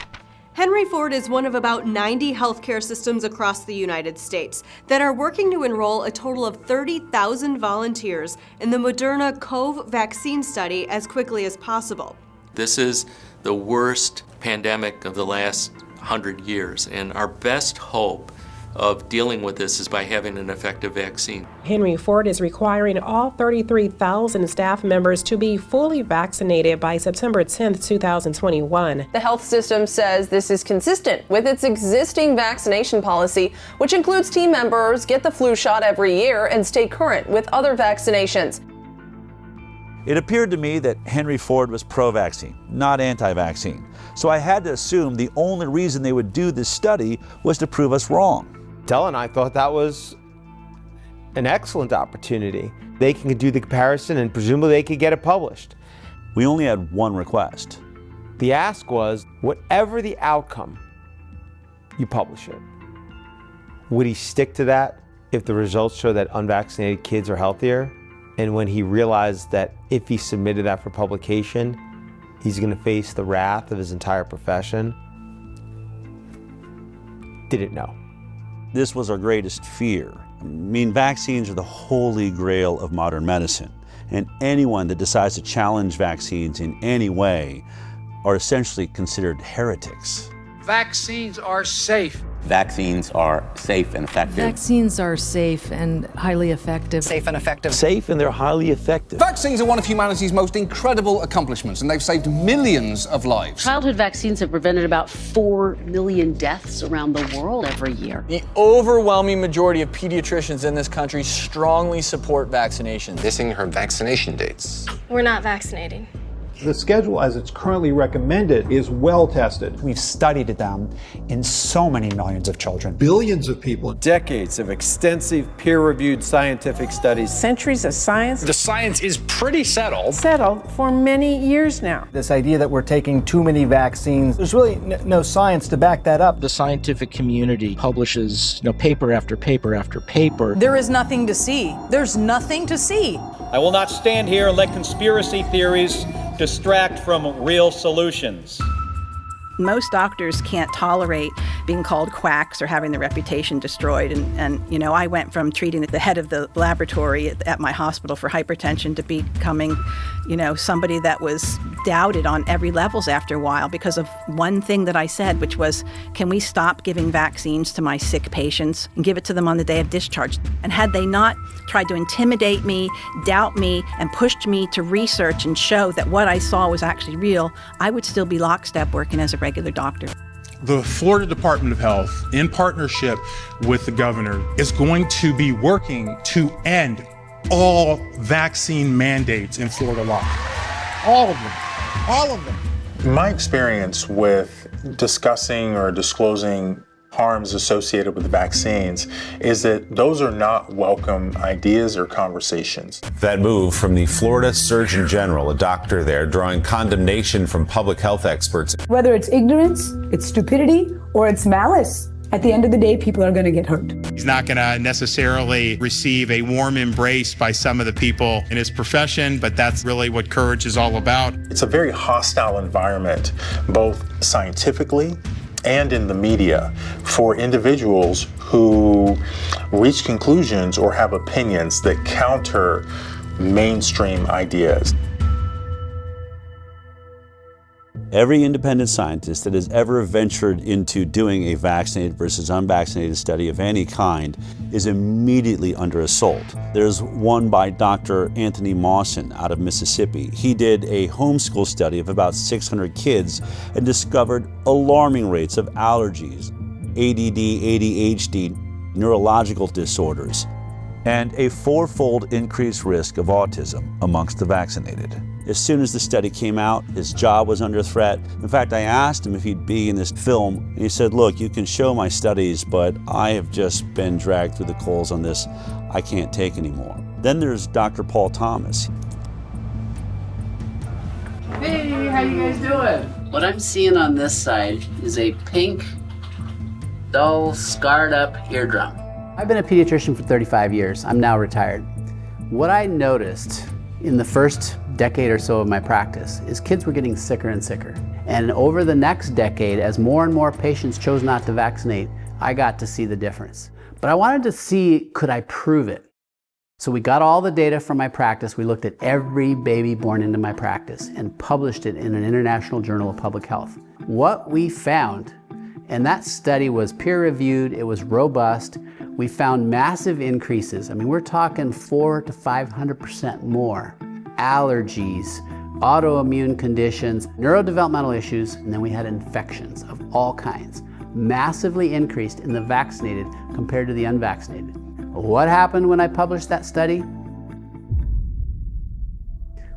Henry Ford is one of about 90 healthcare systems across the United States that are working to enroll a total of 30,000 volunteers in the Moderna COV vaccine study as quickly as possible. This is the worst pandemic of the last 100 years, and our best hope of dealing with this is by having an effective vaccine. Henry Ford is requiring all 33,000 staff members to be fully vaccinated by September 10, 2021. The health system says this is consistent with its existing vaccination policy, which includes team members get the flu shot every year and stay current with other vaccinations. It appeared to me that Henry Ford was pro-vaccine, not anti-vaccine. So I had to assume the only reason they would do this study was to prove us wrong. Dell and I thought that was an excellent opportunity. They can do the comparison and presumably they could get it published. We only had one request. The ask was, whatever the outcome, you publish it. Would he stick to that if the results show that unvaccinated kids are healthier? And when he realized that if he submitted that for publication, he's going to face the wrath of his entire profession, didn't know. This was our greatest fear. I mean, vaccines are the holy grail of modern medicine, and anyone that decides to challenge vaccines in any way are essentially considered heretics. Vaccines are safe. Vaccines are safe and effective. Vaccines are safe and highly effective. Safe and effective. Safe and they're highly effective. Vaccines are one of humanity's most incredible accomplishments, and they've saved millions of lives. Childhood vaccines have prevented about 4 million deaths around the world every year. The overwhelming majority of pediatricians in this country strongly support vaccination. Missing her vaccination dates. We're not vaccinating. The schedule as it's currently recommended is well tested. We've studied them in so many millions of children. Billions of people. Decades of extensive peer-reviewed scientific studies. Centuries of science. The science is pretty settled. Settled for many years now. This idea that we're taking too many vaccines, there's really no science to back that up. The scientific community publishes paper after paper after paper. There is nothing to see. There's nothing to see. I will not stand here and let conspiracy theories distract from real solutions. Most doctors can't tolerate being called quacks or having their reputation destroyed. And I went from treating the head of the laboratory at my hospital for hypertension to becoming, somebody that was doubted on every levels after a while because of one thing that I said, which was, can we stop giving vaccines to my sick patients and give it to them on the day of discharge? And had they not tried to intimidate me, doubt me, and pushed me to research and show that what I saw was actually real, I would still be lockstep working as a regular doctor. The Florida Department of Health, in partnership with the governor, is going to be working to end all vaccine mandates in Florida law. All of them. All of them. My experience with discussing or disclosing harms associated with vaccines is that those are not welcome ideas or conversations. That move from the Florida Surgeon General, a doctor there, drawing condemnation from public health experts. Whether it's ignorance, it's stupidity, or it's malice, at the end of the day, people are going to get hurt. He's not going to necessarily receive a warm embrace by some of the people in his profession, but that's really what courage is all about. It's a very hostile environment, both scientifically and in the media, for individuals who reach conclusions or have opinions that counter mainstream ideas. Every independent scientist that has ever ventured into doing a vaccinated versus unvaccinated study of any kind is immediately under assault. There's one by Dr. Anthony Mawson out of Mississippi. He did a homeschool study of about 600 kids and discovered alarming rates of allergies, ADD, ADHD, neurological disorders, and a fourfold increased risk of autism amongst the vaccinated. As soon as the study came out, his job was under threat. In fact, I asked him if he'd be in this film, and he said, look, you can show my studies, but I have just been dragged through the coals on this. I can't take anymore. Then there's Dr. Paul Thomas. Hey, how you guys doing? What I'm seeing on this side is a pink, dull, scarred up eardrum. I've been a pediatrician for 35 years. I'm now retired. What I noticed in the first decade or so of my practice is kids were getting sicker and sicker. And over the next decade, as more and more patients chose not to vaccinate, I got to see the difference. But I wanted to see, could I prove it? So we got all the data from my practice. We looked at every baby born into my practice and published it in an international journal of public health. What we found, and that study was peer-reviewed, it was robust, we found massive increases. I mean, we're talking 400 to 500% more. Allergies, autoimmune conditions, neurodevelopmental issues, and then we had infections of all kinds. Massively increased in the vaccinated compared to the unvaccinated. What happened when I published that study?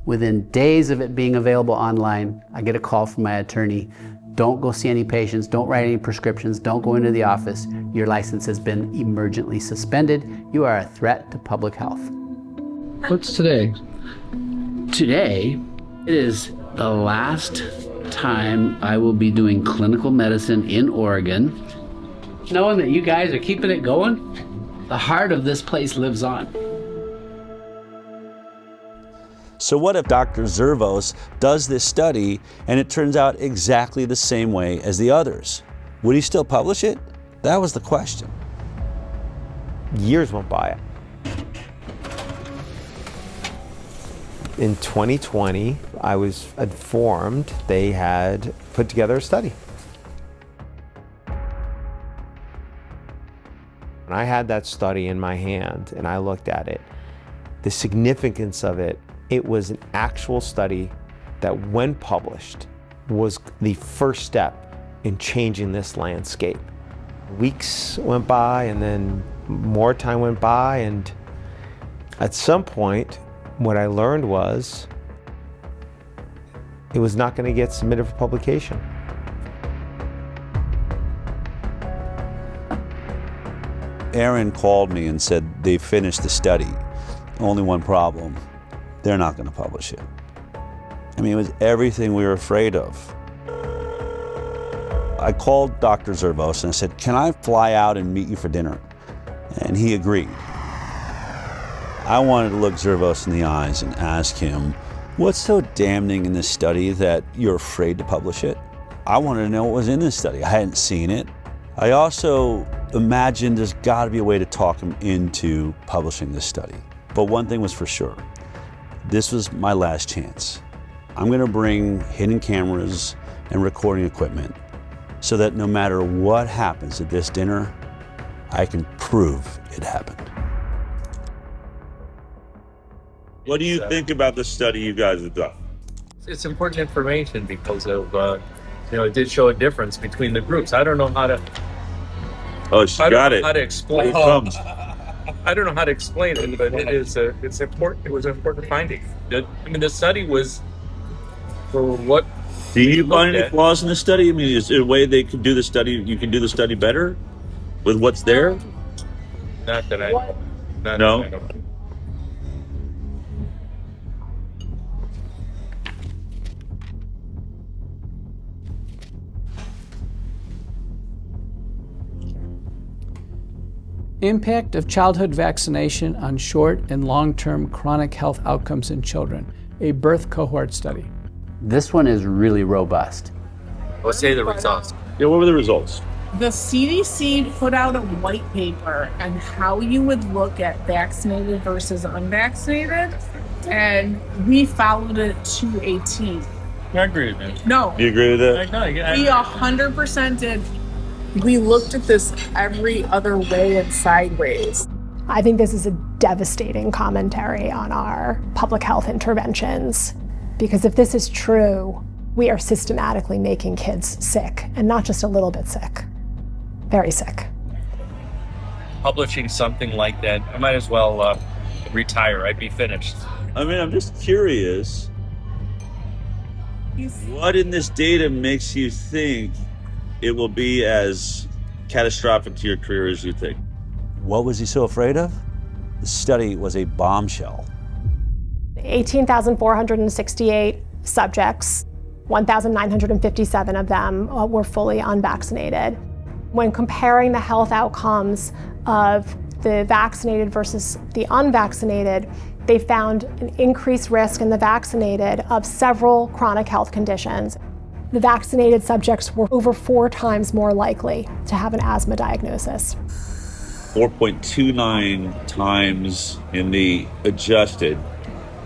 Within days of it being available online, I get a call from my attorney. Don't go see any patients, don't write any prescriptions, don't go into the office. Your license has been emergently suspended. You are a threat to public health. What's today? Today, it is the last time I will be doing clinical medicine in Oregon. Knowing that you guys are keeping it going, the heart of this place lives on. So what if Dr. Zervos does this study and it turns out exactly the same way as the others? Would he still publish it? That was the question. Years went by. In 2020, I was informed they had put together a study. When I had that study in my hand and I looked at it, the significance of it, it was an actual study that, when published, was the first step in changing this landscape. Weeks went by and then more time went by, and at some point, what I learned was it was not going to get submitted for publication. Aaron called me and said they finished the study. Only one problem. They're not going to publish it. I mean, it was everything we were afraid of. I called Dr. Zervos and I said, can I fly out and meet you for dinner? And he agreed. I wanted to look Zervos in the eyes and ask him, what's so damning in this study that you're afraid to publish it? I wanted to know what was in this study. I hadn't seen it. I also imagined there's got to be a way to talk him into publishing this study. But one thing was for sure. This was my last chance. I'm going to bring hidden cameras and recording equipment so that no matter what happens at this dinner, I can prove it happened. What do you think about the study you guys have done? It's important information because of, it did show a difference between the groups. I don't know how to. Oh, she got it. How to explain? I don't know how to explain it, but it's important. It was an important finding. I mean, the study was for what. Do you find any flaws in the study? I mean, is there a way they could do the study? You can do the study better with what's there? Not that I know. No. That I know. Impact of childhood vaccination on short and long-term chronic health outcomes in children, a birth cohort study. This one is really robust. Let's say the results. Yeah, what were the results? The CDC put out a white paper on how you would look at vaccinated versus unvaccinated, and we followed it to a T. I agree with that. No. You agree with that? No, We 100% did. We looked at this every other way and sideways. I think this is a devastating commentary on our public health interventions, because if this is true, we are systematically making kids sick, and not just a little bit sick, very sick. Publishing something like that, I might as well retire. I'd be finished. I mean, I'm just curious. What in this data makes you think it will be as catastrophic to your career as you think? What was he so afraid of? The study was a bombshell. 18,468 subjects, 1,957 of them were fully unvaccinated. When comparing the health outcomes of the vaccinated versus the unvaccinated, they found an increased risk in the vaccinated of several chronic health conditions. The vaccinated subjects were over 4 times more likely to have an asthma diagnosis. 4.29 times in the adjusted.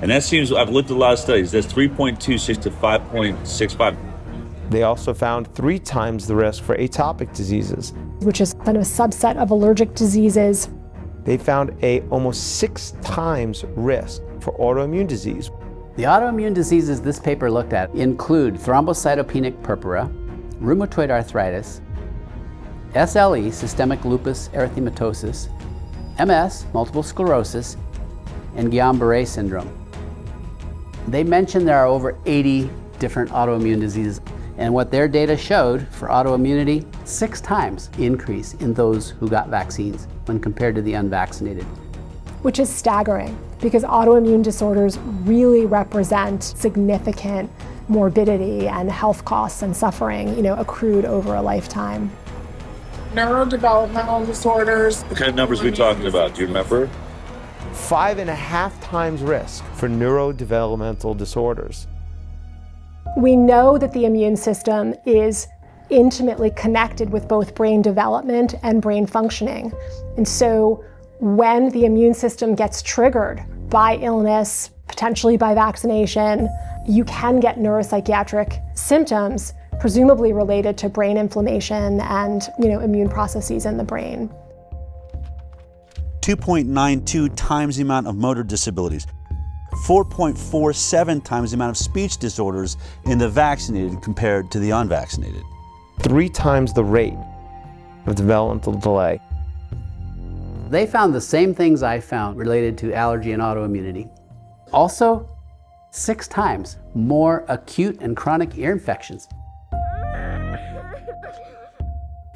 And that seems, I've looked at a lot of studies, that's 3.26 to 5.65. They also found 3 times the risk for atopic diseases, which is kind of a subset of allergic diseases. They found a almost 6 times risk for autoimmune disease. The autoimmune diseases this paper looked at include thrombocytopenic purpura, rheumatoid arthritis, SLE, systemic lupus erythematosus, MS, multiple sclerosis, and Guillain-Barré syndrome. They mentioned there are over 80 different autoimmune diseases, and what their data showed for autoimmunity, 6 times increase in those who got vaccines when compared to the unvaccinated. Which is staggering, because autoimmune disorders really represent significant morbidity and health costs and suffering, accrued over a lifetime. Neurodevelopmental disorders. What kind of numbers are we talking about? Do you remember? 5.5 times risk for neurodevelopmental disorders. We know that the immune system is intimately connected with both brain development and brain functioning. And so when the immune system gets triggered by illness, potentially by vaccination, you can get neuropsychiatric symptoms, presumably related to brain inflammation and immune processes in the brain. 2.92 times the amount of motor disabilities, 4.47 times the amount of speech disorders in the vaccinated compared to the unvaccinated. 3 times the rate of developmental delay. They found the same things I found related to allergy and autoimmunity. Also, 6 times more acute and chronic ear infections.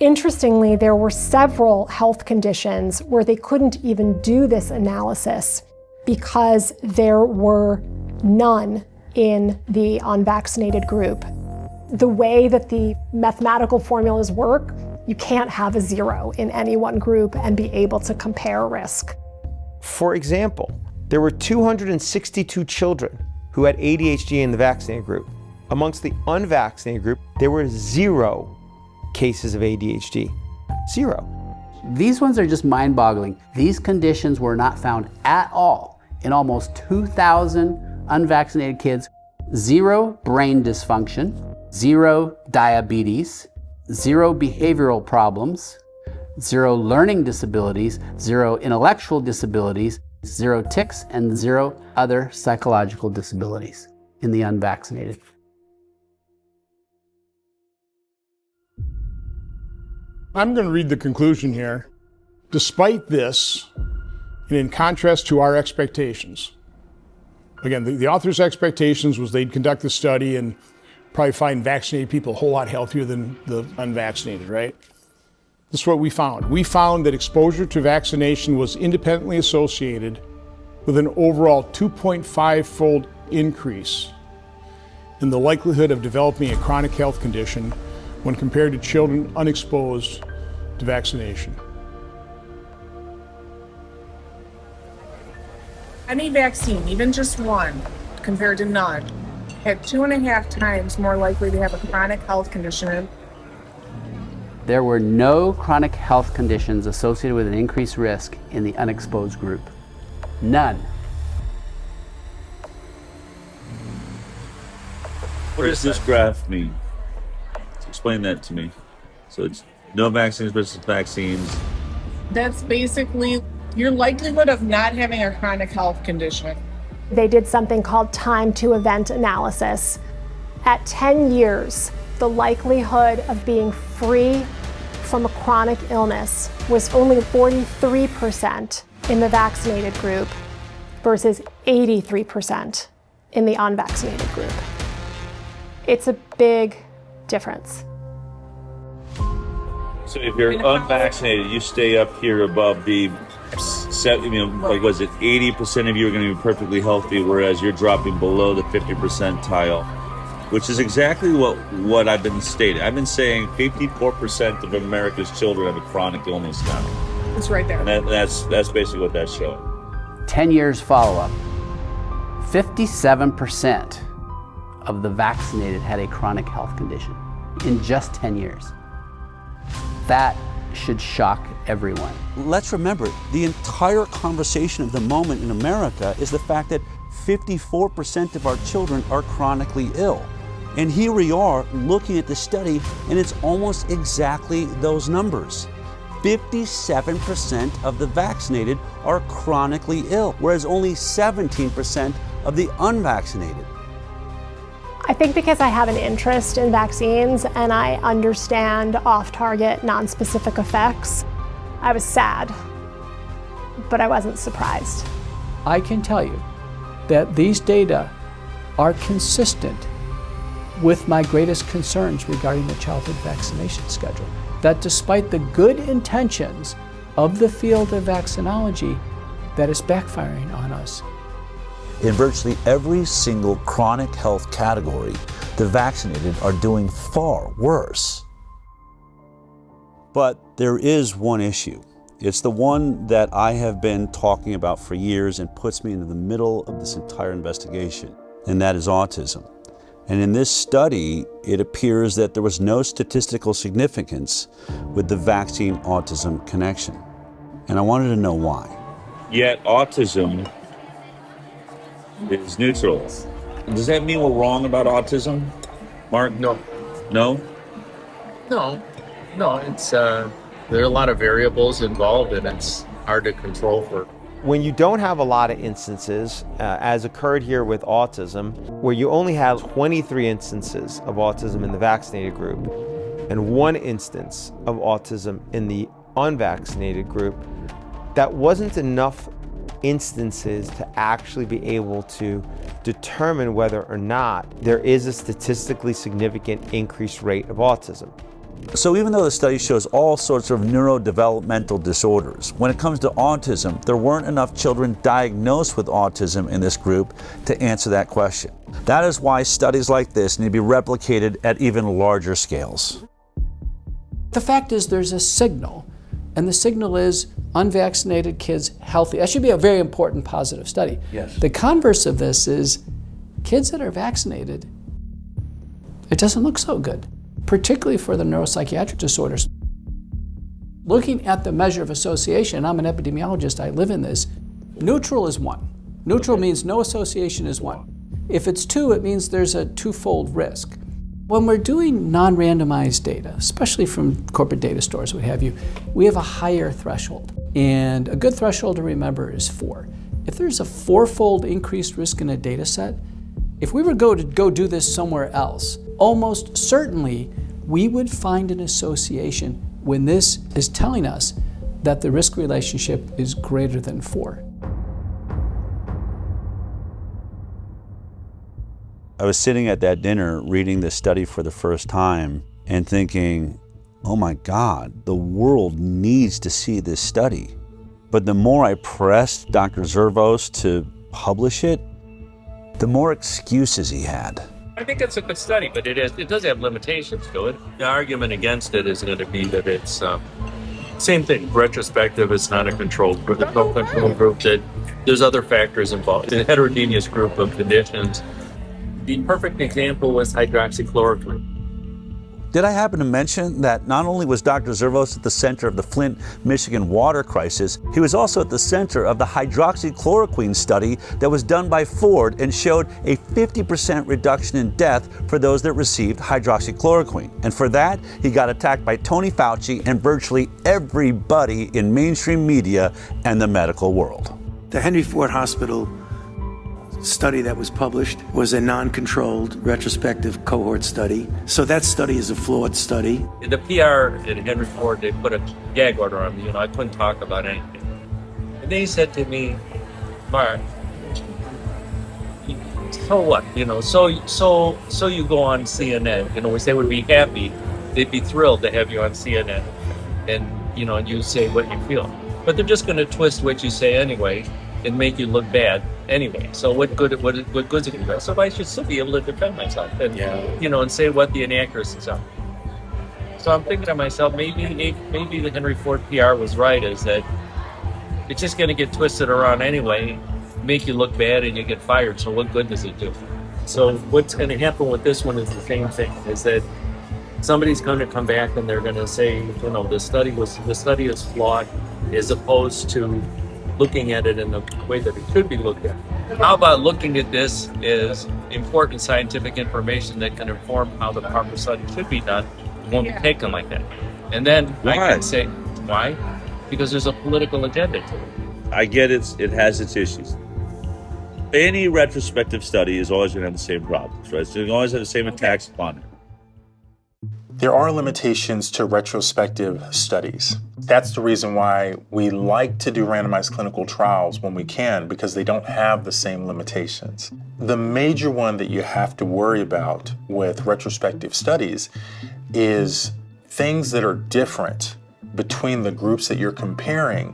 Interestingly, there were several health conditions where they couldn't even do this analysis because there were none in the unvaccinated group. The way that the mathematical formulas work, you can't have a 0 in any one group and be able to compare risk. For example, there were 262 children who had ADHD in the vaccinated group. Amongst the unvaccinated group, there were 0 cases of ADHD. 0. These ones are just mind-boggling. These conditions were not found at all in almost 2,000 unvaccinated kids. 0 brain dysfunction, 0 diabetes, 0 behavioral problems, 0 learning disabilities, 0 intellectual disabilities, 0 tics, and 0 other psychological disabilities in the unvaccinated. I'm going to read the conclusion here. Despite this, and in contrast to our expectations, again, the author's expectations was they'd conduct the study and probably find vaccinated people a whole lot healthier than the unvaccinated, right? This is what we found. We found that exposure to vaccination was independently associated with an overall 2.5-fold increase in the likelihood of developing a chronic health condition when compared to children unexposed to vaccination. Any vaccine, even just one, compared to none, had 2.5 times more likely to have a chronic health condition. There were no chronic health conditions associated with an increased risk in the unexposed group. None. What does this graph mean? Explain that to me. So it's no vaccines versus vaccines. That's basically your likelihood of not having a chronic health condition. They did something called time to event analysis. At 10 years, the likelihood of being free from a chronic illness was only 43% in the vaccinated group versus 83% in the unvaccinated group. It's a big difference. So if you're unvaccinated, you stay up here above the, like was it 80% of you are going to be perfectly healthy, whereas you're dropping below the 50 percentile, which is exactly what I've been stating. I've been saying 54% of America's children have a chronic illness now. It's right there. And that's basically what that's showing. 10 years follow-up, 57% of the vaccinated had a chronic health condition in just 10 years. That should shock everyone. Let's remember, the entire conversation of the moment in America is the fact that 54% of our children are chronically ill. And here we are looking at the study, and it's almost exactly those numbers. 57% of the vaccinated are chronically ill, whereas only 17% of the unvaccinated. I think because I have an interest in vaccines and I understand off-target, non-specific effects, I was sad, but I wasn't surprised. I can tell you that these data are consistent with my greatest concerns regarding the childhood vaccination schedule. That despite the good intentions of the field of vaccinology, that is backfiring on us. In virtually every single chronic health category, the vaccinated are doing far worse. But there is one issue. It's the one that I have been talking about for years and puts me into the middle of this entire investigation, and that is autism. And in this study, it appears that there was no statistical significance with the vaccine-autism connection. And I wanted to know why. Yet autism is neutral. Does that mean we're wrong about autism, Mark? No. No? No, it's there are a lot of variables involved, and it's hard to control for. When you don't have a lot of instances, as occurred here with autism, where you only have 23 instances of autism in the vaccinated group and 1 instance of autism in the unvaccinated group, that wasn't enough instances to actually be able to determine whether or not there is a statistically significant increased rate of autism. So even though the study shows all sorts of neurodevelopmental disorders, when it comes to autism, there weren't enough children diagnosed with autism in this group to answer that question. That is why studies like this need to be replicated at even larger scales. The fact is there's a signal, and the signal is unvaccinated kids healthy. That should be a very important positive study. Yes. The converse of this is kids that are vaccinated, it doesn't look so good, particularly for the neuropsychiatric disorders. Looking at the measure of association, I'm an epidemiologist, I live in this, neutral is 1. Neutral means no association is 1. If it's 2, it means there's a 2-fold risk. When we're doing non-randomized data, especially from corporate data stores, what have you, we have a higher threshold. And a good threshold to remember is 4. If there's a 4-fold increased risk in a data set, if we were to go do this somewhere else, almost certainly we would find an association when this is telling us that the risk relationship is greater than 4. I was sitting at that dinner reading this study for the first time and thinking, oh my God, the world needs to see this study. But the more I pressed Dr. Zervos to publish it, the more excuses he had. I think it's a good study, but it does have limitations to it. The argument against it is going to be that it's same thing. Retrospective, it's not a controlled group. There's no control group. There's other factors involved. It's a heterogeneous group of conditions. The perfect example was hydroxychloroquine. Did I happen to mention that not only was Dr. Zervos at the center of the Flint, Michigan water crisis, he was also at the center of the hydroxychloroquine study that was done by Ford and showed a 50% reduction in death for those that received hydroxychloroquine. And for that, he got attacked by Tony Fauci and virtually everybody in mainstream media and the medical world. The Henry Ford Hospital study that was published was a non-controlled retrospective cohort study. So that study is a flawed study. In the PR at Henry Ford, they put a gag order on me. I couldn't talk about anything. And they said to me, Mark, so what? So you go on CNN. Which they would be happy. They'd be thrilled to have you on CNN, and and you say what you feel. But they're just going to twist what you say anyway and make you look bad anyway. So what good is it? So I should still be able to defend myself and and say what the inaccuracies are. So I'm thinking to myself, maybe the Henry Ford PR was right, is that it's just going to get twisted around anyway, make you look bad, and you get fired. So what good does it do? So what's going to happen with this one is the same thing, is that somebody's going to come back and they're going to say, the study is flawed, as opposed to looking at it in the way that it should be looked at. How about looking at this as important scientific information that can inform how the proper study should be done? It won't be taken like that. And then I can say, why? Because there's a political agenda to it. I get it has its issues. Any retrospective study is always going to have the same problems, right? So you always have the same attacks upon it. There are limitations to retrospective studies. That's the reason why we like to do randomized clinical trials when we can, because they don't have the same limitations. The major one that you have to worry about with retrospective studies is things that are different between the groups that you're comparing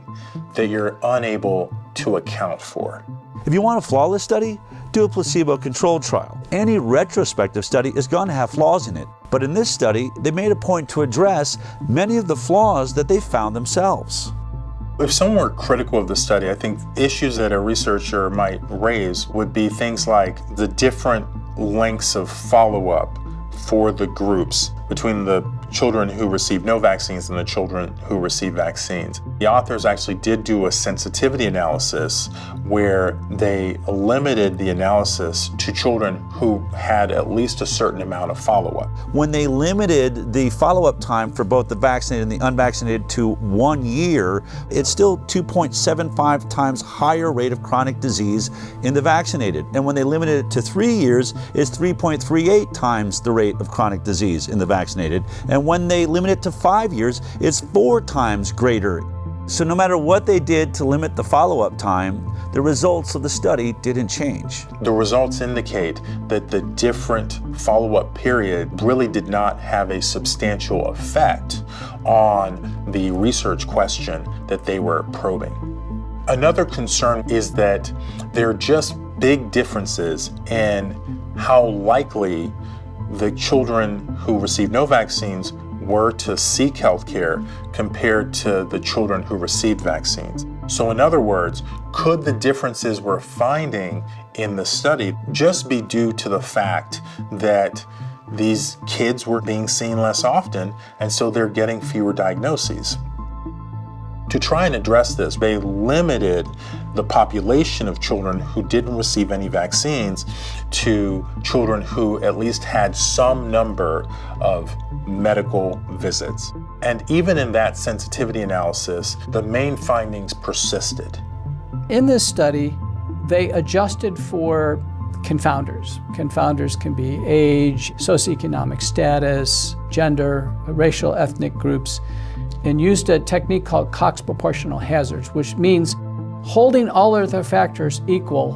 that you're unable to account for. If you want a flawless study, do a placebo-controlled trial. Any retrospective study is going to have flaws in it. But in this study, they made a point to address many of the flaws that they found themselves. If someone were critical of the study, I think issues that a researcher might raise would be things like the different lengths of follow-up for the groups between the children who received no vaccines and the children who received vaccines. The authors actually did do a sensitivity analysis where they limited the analysis to children who had at least a certain amount of follow-up. When they limited the follow-up time for both the vaccinated and the unvaccinated to 1 year, it's still 2.75 times higher rate of chronic disease in the vaccinated. And when they limited it to 3 years, it's 3.38 times the rate of chronic disease in the vaccinated. And when they limit it to 5 years, it's 4 times greater. So no matter what they did to limit the follow-up time, the results of the study didn't change. The results indicate that the different follow-up period really did not have a substantial effect on the research question that they were probing. Another concern is that there are just big differences in how likely the children who received no vaccines were to seek health care compared to the children who received vaccines. So in other words, could the differences we're finding in the study just be due to the fact that these kids were being seen less often, and so they're getting fewer diagnoses? To try and address this, they limited the population of children who didn't receive any vaccines to children who at least had some number of medical visits. And even in that sensitivity analysis, the main findings persisted. In this study, they adjusted for confounders. Confounders can be age, socioeconomic status, gender, racial, ethnic groups, and used a technique called Cox proportional hazards, which means holding all other factors equal,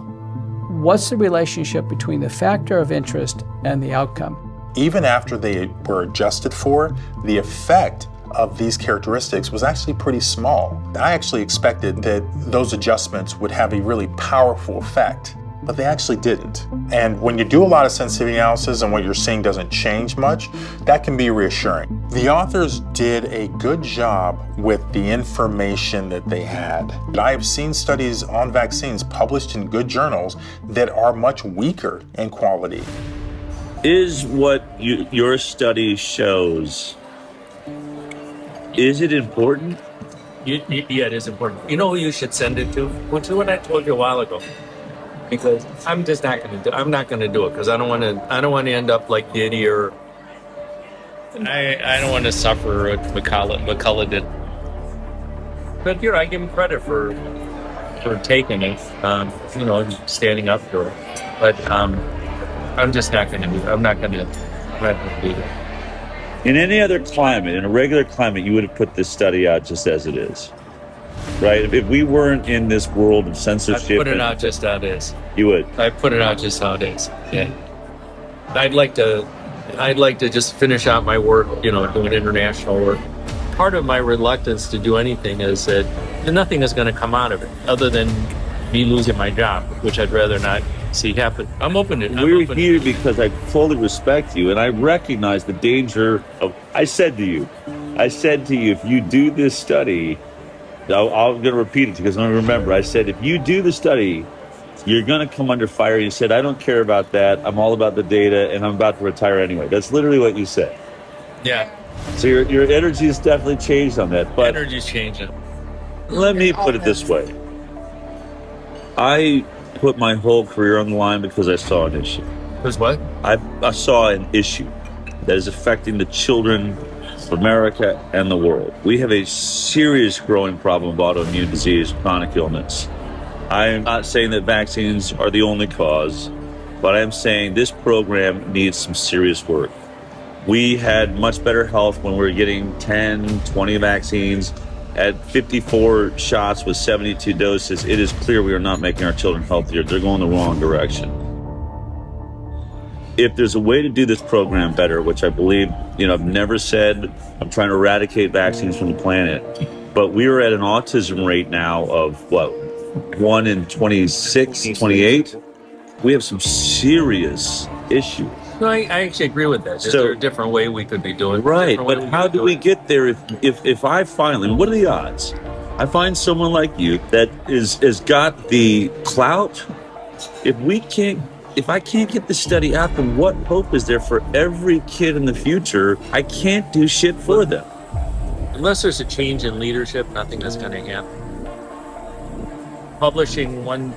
what's the relationship between the factor of interest and the outcome? Even after they were adjusted for, the effect of these characteristics was actually pretty small. I actually expected that those adjustments would have a really powerful effect, but they actually didn't. And when you do a lot of sensitivity analysis and what you're seeing doesn't change much, that can be reassuring. The authors did a good job with the information that they had. I have seen studies on vaccines published in good journals that are much weaker in quality. Is what your study shows, is it important? Yeah, it is important. You know who you should send it to? Well, to what I told you a while ago. Because I'm just not going to do. I'm not going to do it because I don't want to end up like Diddy or. I don't want to suffer what McCullough did. But I give him credit for taking it. Standing up to it. But I'm just not going to do it. I'm not going to do it. In any other climate, in a regular climate, you would have put this study out just as it is, right? If we weren't in this world of censorship, I'd put it out just how it is. You would. I'd put it out just how it is. Yeah. I'd like to just finish out my work, doing international work. Part of my reluctance to do anything is that nothing is going to come out of it other than me losing my job, which I'd rather not see happen. I'm open to it. We're here because I fully respect you, and I recognize the danger of. I said to you, if you do this study, I'm going to repeat it because I'm going to remember. I said, if you do the study, you're going to come under fire. You said, I don't care about that. I'm all about the data, and I'm about to retire anyway. That's literally what you said. Yeah. So your energy has definitely changed on that. But energy's changing. Let me put it this way. I put my whole career on the line because I saw an issue. Because what? I saw an issue that is affecting the children of America and the world. We have a serious growing problem of autoimmune disease, chronic illness. I'm not saying that vaccines are the only cause, but I'm saying this program needs some serious work. We had much better health when we were getting 10, 20 vaccines. At 54 shots with 72 doses, it is clear we are not making our children healthier. They're going the wrong direction. If there's a way to do this program better, which I believe, I've never said I'm trying to eradicate vaccines from the planet, but we are at an autism rate now of 1 in 26, 28. We have some serious issues. No, I actually agree with that. Is there a different way we could be doing it? Right, but how do we get there if I finally, what are the odds? I find someone like you that has got the clout. If I can't get the study out, then what hope is there for every kid in the future? I can't do shit for them. Unless there's a change in leadership, nothing is going to happen. Publishing one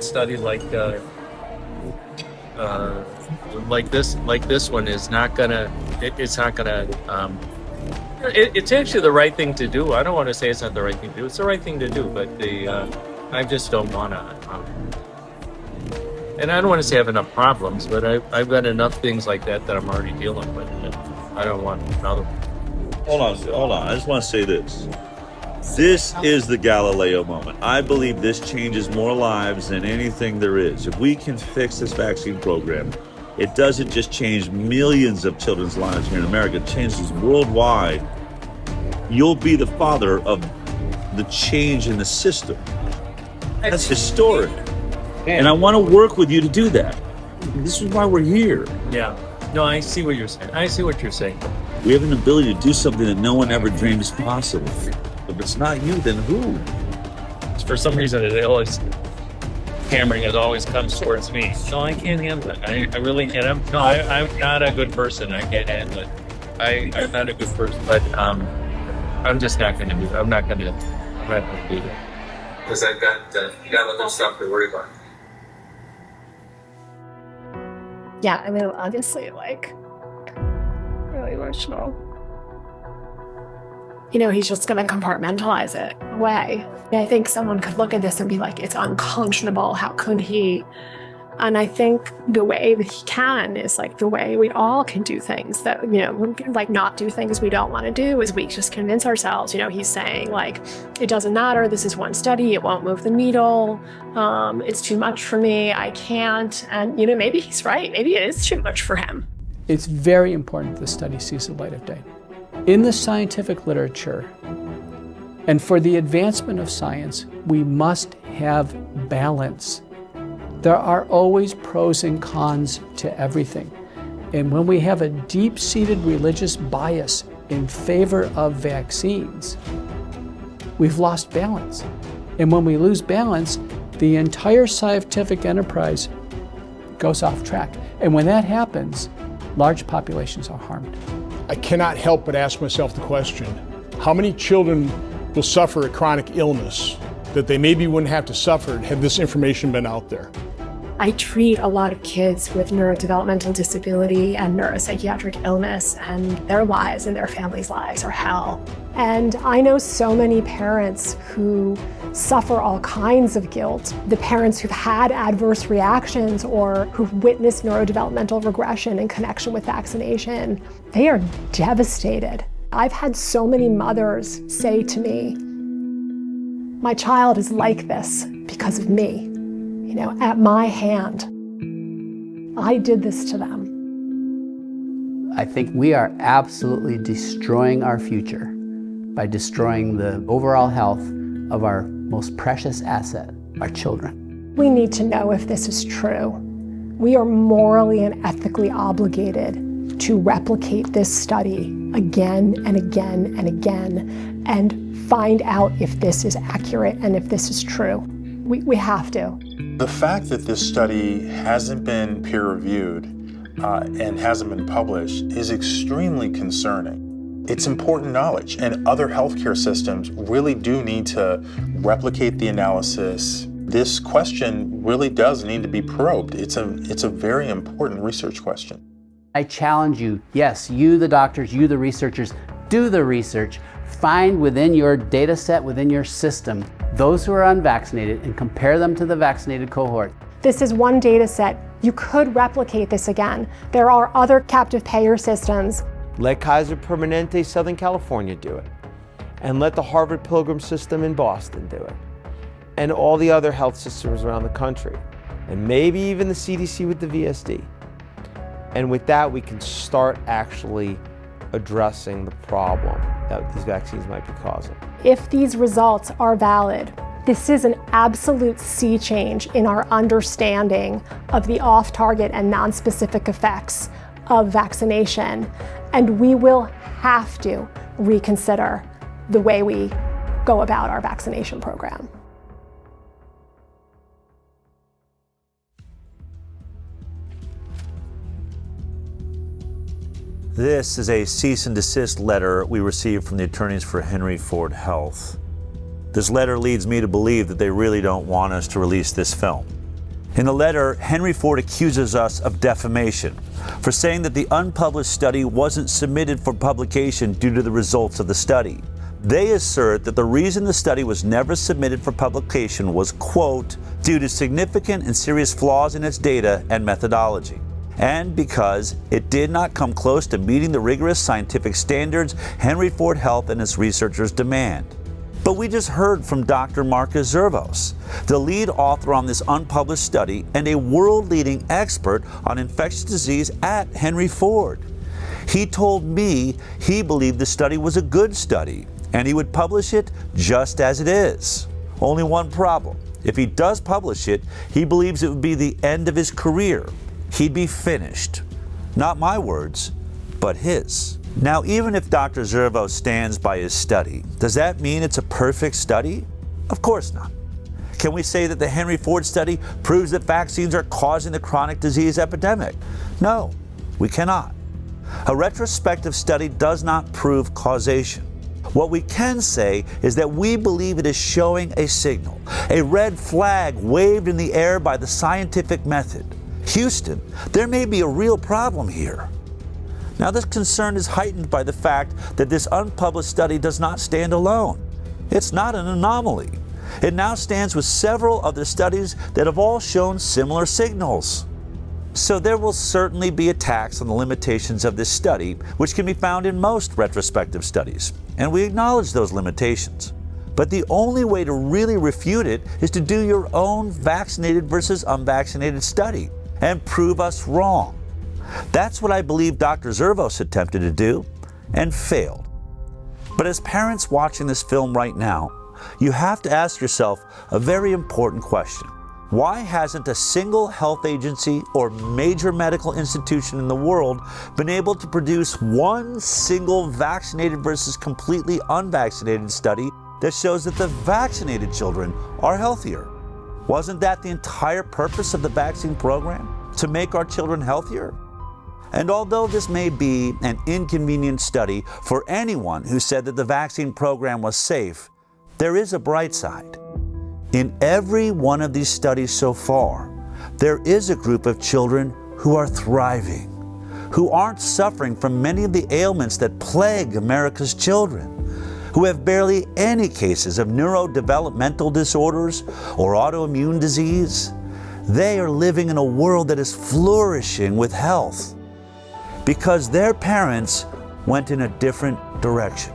study like this one is not gonna. It's not gonna. It's actually the right thing to do. I don't want to say it's not the right thing to do. It's the right thing to do, but I just don't want to. And I don't want to say I have enough problems, but I've got enough things like that I'm already dealing with. And I don't want another one. Hold on. I just want to say this. This is the Galileo moment. I believe this changes more lives than anything there is. If we can fix this vaccine program, it doesn't just change millions of children's lives here in America, it changes worldwide. You'll be the father of the change in the system. That's historic. And I want to work with you to do that. This is why we're here. Yeah. No, I see what you're saying. We have an ability to do something that no one ever dreamed is possible. If it's not you, then who? For some reason, hammering always comes towards me. No, I can't handle it. I really can't. I'm not a good person. I can't handle it. I'm not a good person, but I'm just not going to do it. I'm not going to do it. Because I've got other stuff to worry about. Yeah, I mean, obviously, really emotional. He's just going to compartmentalize it away. I think someone could look at this and be like, it's unconscionable. How could he? And I think the way that he can is the way we all can do things that, not do things we don't want to do is we just convince ourselves, he's saying it doesn't matter. This is one study. It won't move the needle. It's too much for me. I can't. And, maybe he's right. Maybe it is too much for him. It's very important the study sees the light of day. In the scientific literature, and for the advancement of science, we must have balance. There are always pros and cons to everything. And when we have a deep-seated religious bias in favor of vaccines, we've lost balance. And when we lose balance, the entire scientific enterprise goes off track. And when that happens, large populations are harmed. I cannot help but ask myself the question, how many children will suffer a chronic illness that they maybe wouldn't have to suffer had this information been out there? I treat a lot of kids with neurodevelopmental disability and neuropsychiatric illness, and their lives and their families' lives are hell. And I know so many parents who suffer all kinds of guilt. The parents who've had adverse reactions or who've witnessed neurodevelopmental regression in connection with vaccination, they are devastated. I've had so many mothers say to me, my child is like this because of me. You know, at my hand, I did this to them. I think we are absolutely destroying our future by destroying the overall health of our most precious asset, our children. We need to know if this is true. We are morally and ethically obligated to replicate this study again and again and again and find out if this is accurate and if this is true. We have to. The fact that this study hasn't been peer-reviewed and hasn't been published is extremely concerning. It's important knowledge, and other healthcare systems really do need to replicate the analysis. This question really does need to be probed. It's a very important research question. I challenge you, yes, you the doctors, you the researchers, do the research. Find within your data set, within your system, those who are unvaccinated and compare them to the vaccinated cohort. This is one data set. You could replicate this again. There are other captive payer systems. Let Kaiser Permanente Southern California do it. And let the Harvard Pilgrim system in Boston do it. And all the other health systems around the country. And maybe even the CDC with the VSD. And with that, we can start actually addressing the problem that these vaccines might be causing. If these results are valid, this is an absolute sea change in our understanding of the off-target and non-specific effects of vaccination. And we will have to reconsider the way we go about our vaccination program. This is a cease and desist letter we received from the attorneys for Henry Ford Health. This letter leads me to believe that they really don't want us to release this film. In the letter, Henry Ford accuses us of defamation for saying that the unpublished study wasn't submitted for publication due to the results of the study. They assert that the reason the study was never submitted for publication was, quote, due to significant and serious flaws in its data and methodology, and because it did not come close to meeting the rigorous scientific standards Henry Ford Health and its researchers demand. But we just heard from Dr. Marcus Zervos, the lead author on this unpublished study and a world-leading expert on infectious disease at Henry Ford. He told me he believed the study was a good study and he would publish it just as it is. Only one problem. If he does publish it, he believes it would be the end of his career. He'd be finished. Not my words, but his. Now, even if Dr. Zervos stands by his study, does that mean it's a perfect study? Of course not. Can we say that the Henry Ford study proves that vaccines are causing the chronic disease epidemic? No, we cannot. A retrospective study does not prove causation. What we can say is that we believe it is showing a signal, a red flag waved in the air by the scientific method. Houston, there may be a real problem here. Now, this concern is heightened by the fact that this unpublished study does not stand alone. It's not an anomaly. It now stands with several other studies that have all shown similar signals. So there will certainly be attacks on the limitations of this study, which can be found in most retrospective studies, and we acknowledge those limitations. But the only way to really refute it is to do your own vaccinated versus unvaccinated study and prove us wrong. That's what I believe Dr. Zervos attempted to do and failed. But as parents watching this film right now, you have to ask yourself a very important question. Why hasn't a single health agency or major medical institution in the world been able to produce one single vaccinated versus completely unvaccinated study that shows that the vaccinated children are healthier? Wasn't that the entire purpose of the vaccine program? to make our children healthier? And although this may be an inconvenient study for anyone who said that the vaccine program was safe, there is a bright side. In every one of these studies so far, there is a group of children who are thriving, who aren't suffering from many of the ailments that plague America's children, who have barely any cases of neurodevelopmental disorders or autoimmune disease. They are living in a world that is flourishing with health because their parents went in a different direction.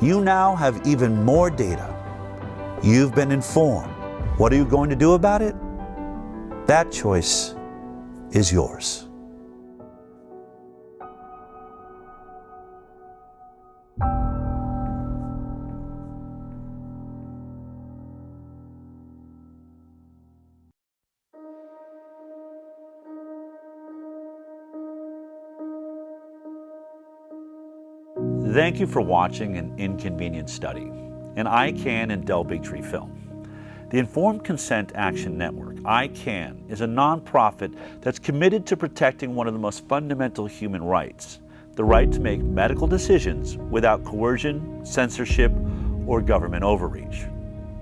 You now have even more data. You've been informed. What are you going to do about it? That choice is yours. Thank you for watching An Inconvenient Study, an ICAN and Dell Bigtree film. The Informed Consent Action Network, ICAN, is a nonprofit that's committed to protecting one of the most fundamental human rights, the right to make medical decisions without coercion, censorship, or government overreach.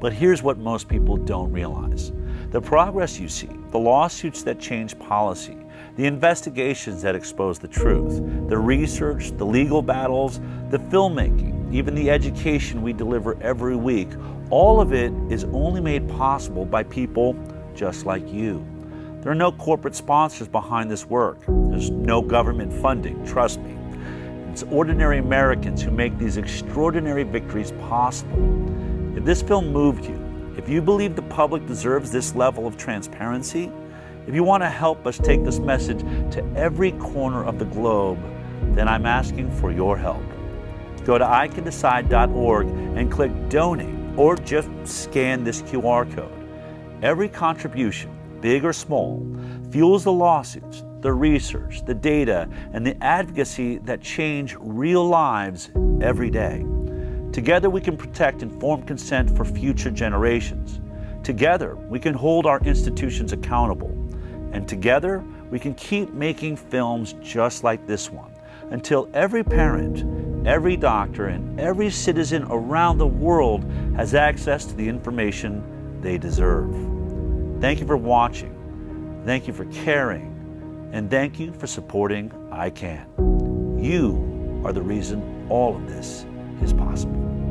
But here's what most people don't realize. The progress you see, the lawsuits that change policy, the investigations that expose the truth, the research, the legal battles, the filmmaking, even the education we deliver every week, all of it is only made possible by people just like you. There are no corporate sponsors behind this work. There's no government funding, trust me. It's ordinary Americans who make these extraordinary victories possible. If this film moved you, if you believe the public deserves this level of transparency, if you want to help us take this message to every corner of the globe, then I'm asking for your help. Go to ICANDecide.org and click Donate, or just scan this QR code. Every contribution, big or small, fuels the lawsuits, the research, the data, and the advocacy that change real lives every day. Together we can protect informed consent for future generations. Together we can hold our institutions accountable. And together we can keep making films just like this one until every parent, every doctor, and every citizen around the world has access to the information they deserve. Thank you for watching. Thank you for caring. And thank you for supporting ICAN. You are the reason all of this is possible.